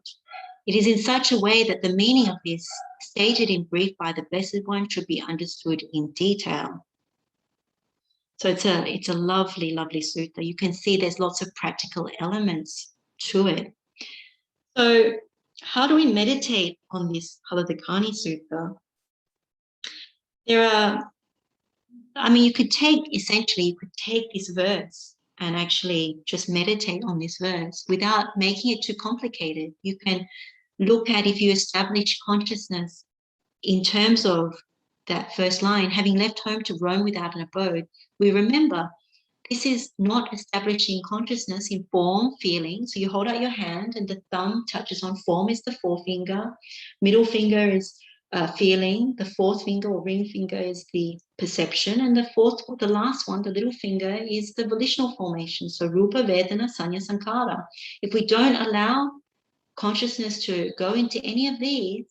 It is in such a way that the meaning of this, stated in brief by the Blessed One, should be understood in detail. So it's a lovely, lovely sutta. You can see there's lots of practical elements to it. So how do we meditate on this Hāliddikāni Sutta? There are, you could take this verse and actually just meditate on this verse without making it too complicated. You can look at, if you establish consciousness in terms of that first line, having left home to roam without an abode, we remember this is not establishing consciousness in form, feeling. So you hold out your hand and the thumb touches on form is the forefinger, middle finger is feeling, the fourth finger or ring finger is the perception, and the last one, the little finger, is the volitional formation. So rupa, vedana, sanya, sankara. If we don't allow consciousness to go into any of these,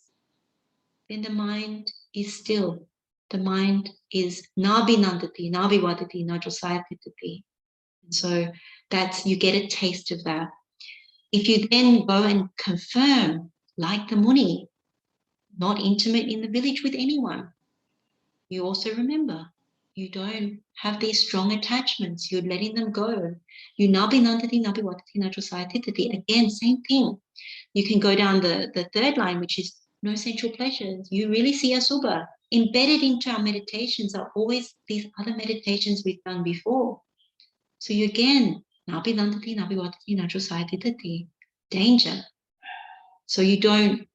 then the mind is still. The mind is nabi nandati, nabi vadati, najosaya pitati. And so you get a taste of that. If you then go and confirm, like the Muni, not intimate in the village with anyone, you also remember you don't have these strong attachments. You're letting them go. You nabi nandati, nabi vadati, najosaya pitati. Again, same thing. You can go down the third line, which is no sensual pleasures. You really see asubha. Embedded into our meditations are always these other meditations we've done before. So you again, nabi nandati, nabi vadati, najosaya pitati. Danger. So you don't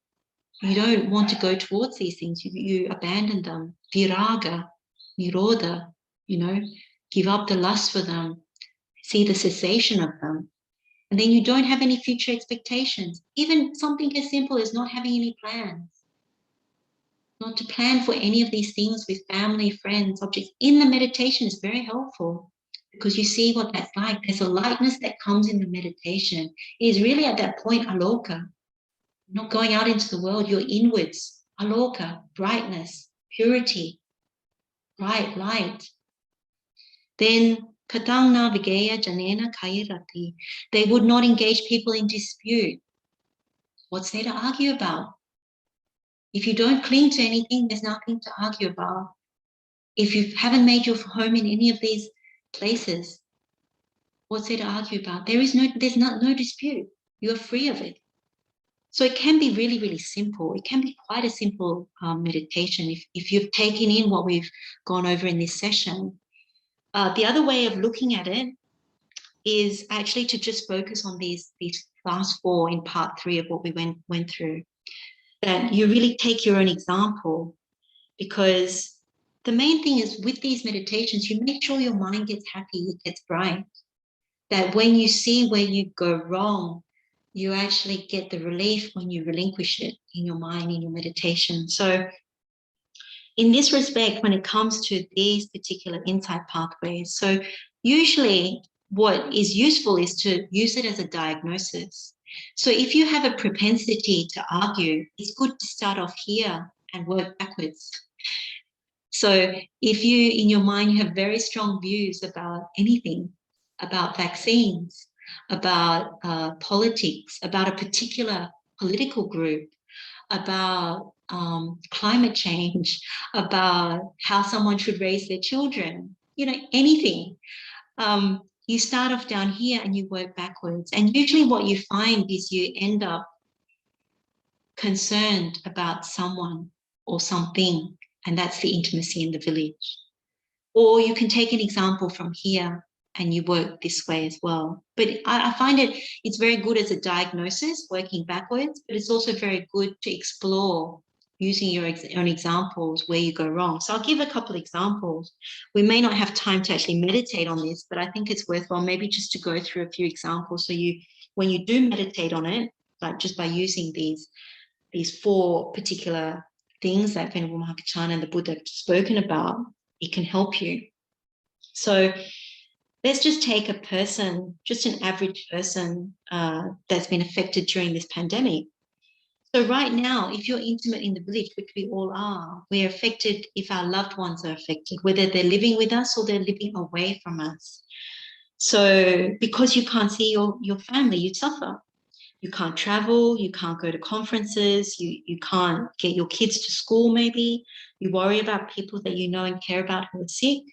want to go towards these things. You abandon them. Viraga, nirodha, give up the lust for them. See the cessation of them. And then you don't have any future expectations. Even something as simple as not having any plans. Not to plan for any of these things with family, friends, objects. In the meditation is very helpful because you see what that's like. There's a lightness that comes in the meditation. It is really at that point aloka. You're not going out into the world, you're inwards. Aloka, brightness, purity, bright light. Then Katang na vigeya janena kairati. They would not engage people in dispute. What's there to argue about? If you don't cling to anything, there's nothing to argue about. If you haven't made your home in any of these places, what's there to argue about? There's no dispute. You're free of it. So it can be really, really simple. It can be quite a simple meditation if you've taken in what we've gone over in this session. The other way of looking at it is actually to just focus on these last 4 in part 3 of what we went through, that you really take your own example, because the main thing is with these meditations, you make sure your mind gets happy, it gets bright, that when you see where you go wrong, you actually get the relief when you relinquish it in your mind, in your meditation. So in this respect, when it comes to these particular insight pathways, so usually what is useful is to use it as a diagnosis. So if you have a propensity to argue, it's good to start off here and work backwards. So if you, in your mind, you have very strong views about anything, about vaccines, about politics, about a particular political group, about climate change, about how someone should raise their children, anything. You start off down here and you work backwards. And usually what you find is you end up concerned about someone or something, and that's the intimacy in the village. Or you can take an example from here and you work this way as well. But I find it's very good as a diagnosis, working backwards, but it's also very good to explore using your own examples where you go wrong. So I'll give a couple of examples. We may not have time to actually meditate on this, but I think it's worthwhile maybe just to go through a few examples. So when you do meditate on it, like just by using these 4 particular things that Venerable Mahākaccāna and the Buddha have spoken about, it can help you. So let's just take a person, just an average person that's been affected during this pandemic. So right now, if you're intimate in the village, which we all are, we're affected if our loved ones are affected, whether they're living with us or they're living away from us. So because you can't see your family, you suffer. You can't travel, you can't go to conferences, you can't get your kids to school maybe. You worry about people that you know and care about who are sick.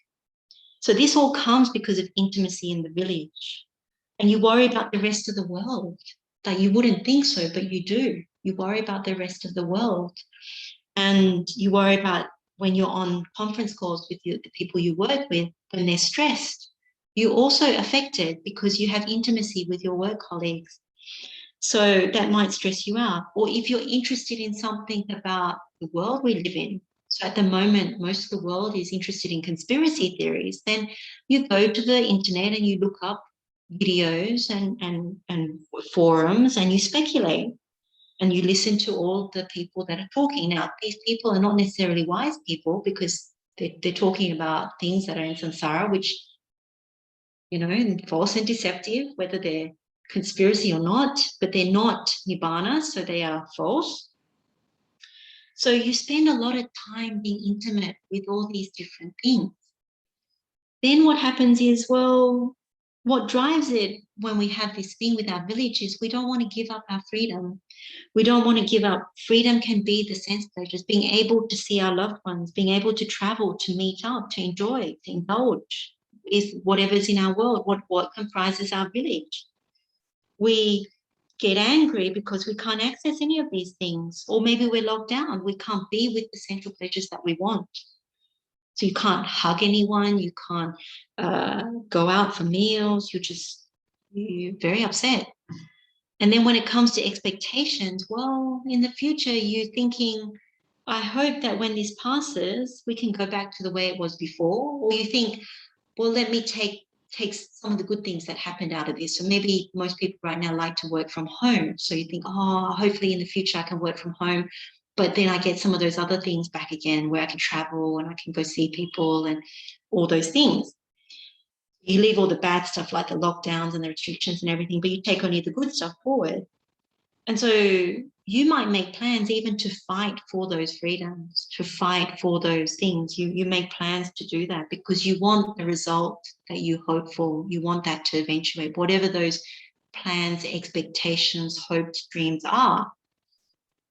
So this all comes because of intimacy in the village. And you worry about the rest of the world. Like you wouldn't think so, but you do. You worry about the rest of the world. And you worry about when you're on conference calls with the people you work with, when they're stressed. You're also affected because you have intimacy with your work colleagues. So that might stress you out. Or if you're interested in something about the world we live in, so at the moment, most of the world is interested in conspiracy theories, then you go to the internet and you look up videos and forums and you speculate and you listen to all the people that are talking. Now, these people are not necessarily wise people because they're talking about things that are in samsara, which, false and deceptive, whether they're conspiracy or not, but they're not nibbana, so they are false. So you spend a lot of time being intimate with all these different things. Then what happens is, well, what drives it when we have this thing with our village is we don't want to give up our freedom. We don't want to give up. Freedom can be the sense pleasures, being able to see our loved ones, being able to travel, to meet up, to enjoy, to indulge, is whatever's in our world, what comprises our village. We get angry because we can't access any of these things, or maybe we're locked down. We can't be with the sensual pleasures that we want. So you can't hug anyone, you can't go out for meals, you're very upset. And then when it comes to expectations, well, in the future, you're thinking, I hope that when this passes, we can go back to the way it was before. Or you think, well, let me take some of the good things that happened out of this. So maybe most people right now like to work from home. So you think, hopefully in the future I can work from home. But then I get some of those other things back again where I can travel and I can go see people and all those things. You leave all the bad stuff like the lockdowns and the restrictions and everything, but you take only the good stuff forward. And so you might make plans even to fight for those freedoms, to fight for those things. You make plans to do that because you want the result that you hope for. You want that to eventuate, whatever those plans, expectations, hopes, dreams are.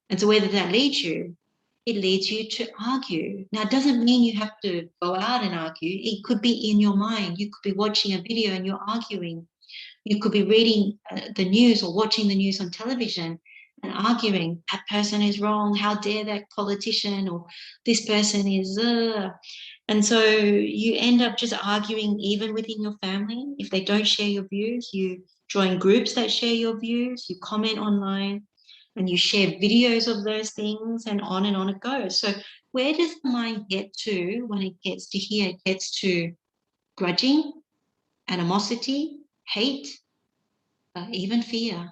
And so where does that lead you? It leads you to argue. Now, it doesn't mean you have to go out and argue. It could be in your mind. You could be watching a video and you're arguing. You could be reading the news or watching the news on television and arguing, that person is wrong, how dare that politician, or this person is, And so you end up just arguing even within your family. If they don't share your views, you join groups that share your views, you comment online, and you share videos of those things, and on it goes. So where does the mind get to when it gets to here? It gets to grudging, animosity, hate, even fear.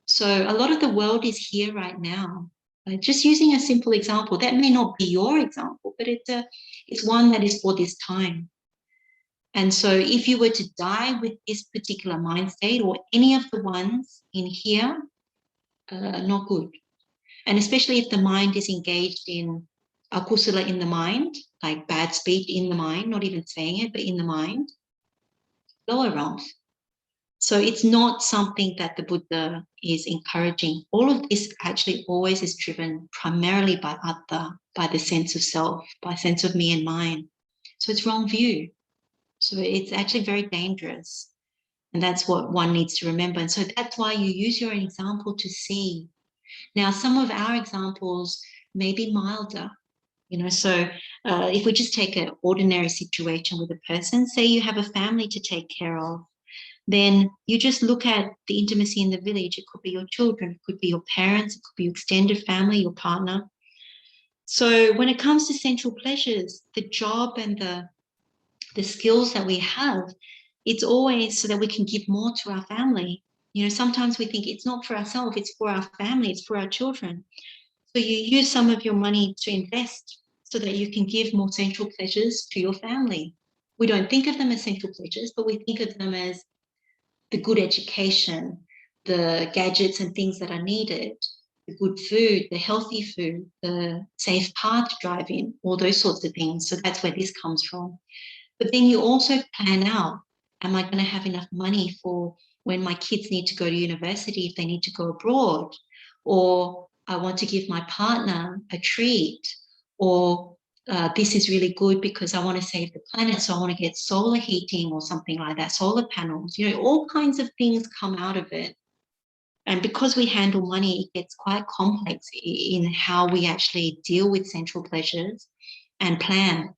So a lot of the world is here right now. Just using a simple example, that may not be your example, but it's one that is for this time. And so if you were to die with this particular mind state or any of the ones in here, not good. And especially if the mind is engaged in akusala in the mind, like bad speech in the mind, not even saying it, but in the mind, lower wrongs. So it's not something that the Buddha is encouraging. All of this actually always is driven primarily by atta, by the sense of self, by sense of me and mine. So it's wrong view. So it's actually very dangerous. And that's what one needs to remember. And so that's why you use your example to see. Now, some of our examples may be milder, so if we just take an ordinary situation with a person, say you have a family to take care of, then you just look at the intimacy in the village. It could be your children, it could be your parents, it could be your extended family, your partner. So when it comes to sensual pleasures, the job and the skills that we have, it's always so that we can give more to our family. Sometimes we think it's not for ourselves, it's for our family, it's for our children. So you use some of your money to invest so that you can give more sensual pleasures to your family. We don't think of them as sensual pleasures, but we think of them as the good education, the gadgets and things that are needed, the good food, the healthy food, the safe car to drive in, all those sorts of things. So that's where this comes from. But then you also plan out, am I going to have enough money for when my kids need to go to university, if they need to go abroad? Or I want to give my partner a treat, or this is really good because I want to save the planet, so I want to get solar heating or something like that, solar panels, all kinds of things come out of it. And because we handle money, it gets quite complex in how we actually deal with sensual pleasures and plan.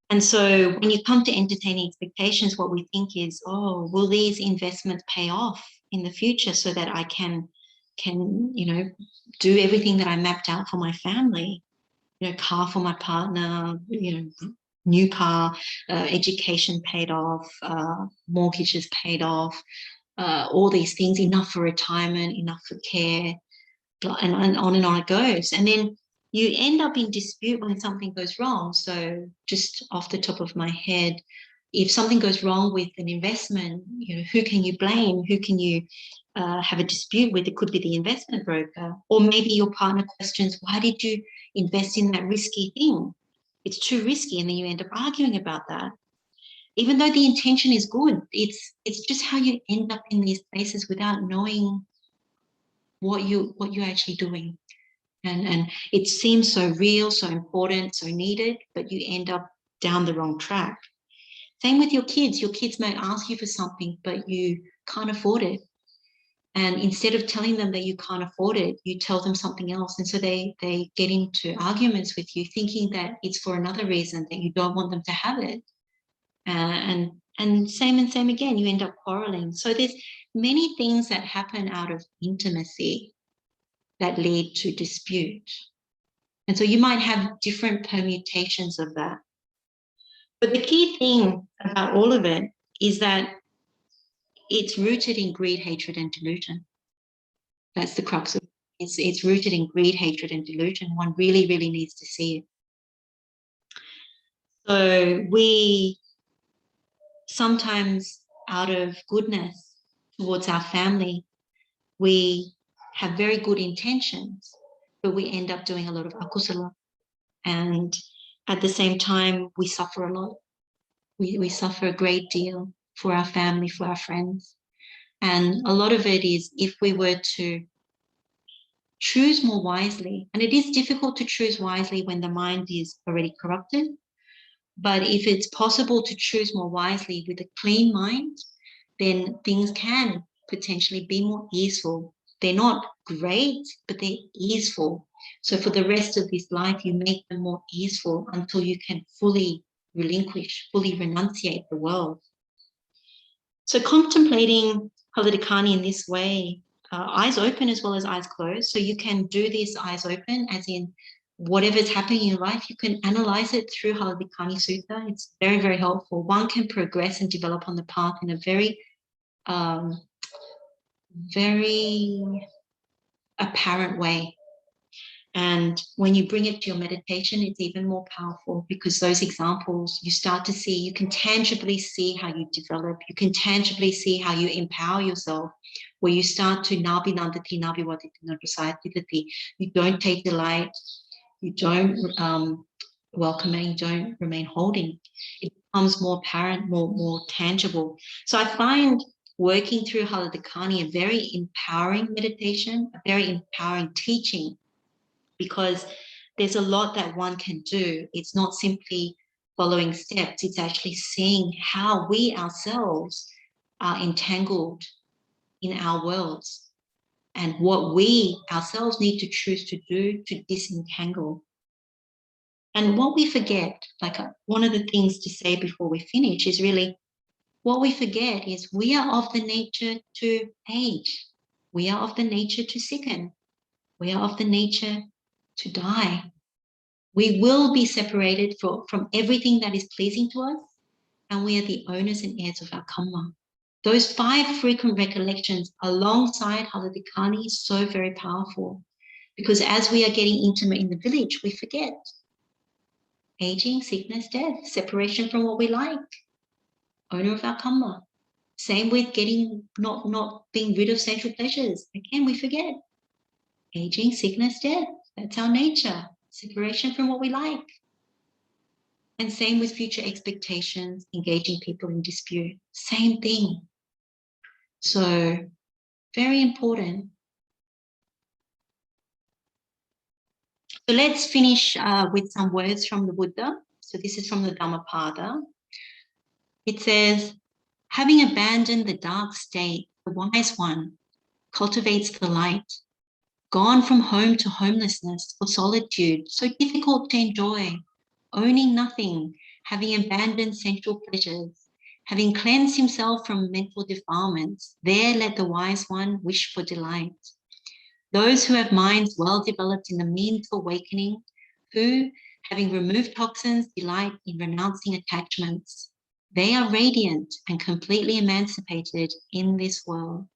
And so when you come to entertaining expectations, what we think is, oh, will these investments pay off in the future so that I can do everything that I mapped out for my family? Car for my partner, new car, education paid off, mortgages paid off, all these things, enough for retirement, enough for care, and on it goes. And then you end up in dispute when something goes wrong. So just off the top of my head, if something goes wrong with an investment, who can you blame? Who can you have a dispute with? It could be the investment broker, or maybe your partner questions, why did you invest in that risky thing? It's too risky, and then you end up arguing about that. Even though the intention is good, it's just how you end up in these places without knowing what you're actually doing. And it seems so real, so important, so needed, but you end up down the wrong track. Same with your kids. Your kids may ask you for something, but you can't afford it. And instead of telling them that you can't afford it, you tell them something else. And so they get into arguments with you, thinking that it's for another reason, that you don't want them to have it. And same again, you end up quarreling. So there's many things that happen out of intimacy that lead to dispute. And so you might have different permutations of that. But the key thing about all of it is that it's rooted in greed, hatred, and delusion. That's the crux of it. It's rooted in greed, hatred, and delusion. One really, really needs to see it. So we sometimes, out of goodness towards our family, we have very good intentions, but we end up doing a lot of akusala. And at the same time, we suffer a lot. We suffer a great deal for our family, for our friends. And a lot of it is if we were to choose more wisely, and it is difficult to choose wisely when the mind is already corrupted, but if it's possible to choose more wisely with a clean mind, then things can potentially be more easeful. They're not great, but they're easeful. So for the rest of this life, you make them more easeful until you can fully relinquish, fully renunciate the world. So contemplating Haliddikāni in this way, eyes open as well as eyes closed. So you can do this eyes open, as in whatever's happening in your life, you can analyze it through Hāliddikāni Sutta. It's very, very helpful. One can progress and develop on the path in a very, very apparent way. And when you bring it to your meditation, it's even more powerful, because those examples you start to see, you can tangibly see how you develop, you can tangibly see how you empower yourself, where you start to nabi nandati, nabi waditi, nabrasayati. You don't take delight, you don't welcome, and you don't remain holding. It becomes more apparent, more tangible. So I find working through Haliddikāni a very empowering meditation, a very empowering teaching, because there's a lot that one can do. It's not simply following steps, it's actually seeing how we ourselves are entangled in our worlds and what we ourselves need to choose to do to disentangle. And what we forget, like one of the things to say before we finish is really, what we forget is we are of the nature to age. We are of the nature to sicken. We are of the nature to die. We will be separated from everything that is pleasing to us, and we are the owners and heirs of our karma. Those 5 frequent recollections alongside Haliddikāni is so very powerful, because as we are getting intimate in the village, we forget. Aging, sickness, death, separation from what we like, owner of our karma. Same with getting, not being rid of sensual pleasures. Again, we forget. Aging, sickness, death, that's our nature. Separation from what we like. And same with future expectations, engaging people in dispute. Same thing. So very important. So let's finish with some words from the Buddha. So this is from the Dhammapada. It says, having abandoned the dark state, the wise one cultivates the light, gone from home to homelessness or solitude, so difficult to enjoy, owning nothing, having abandoned sensual pleasures, having cleansed himself from mental defilements, there let the wise one wish for delight. Those who have minds well developed in the means of awakening, who, having removed toxins, delight in renouncing attachments, they are radiant and completely emancipated in this world.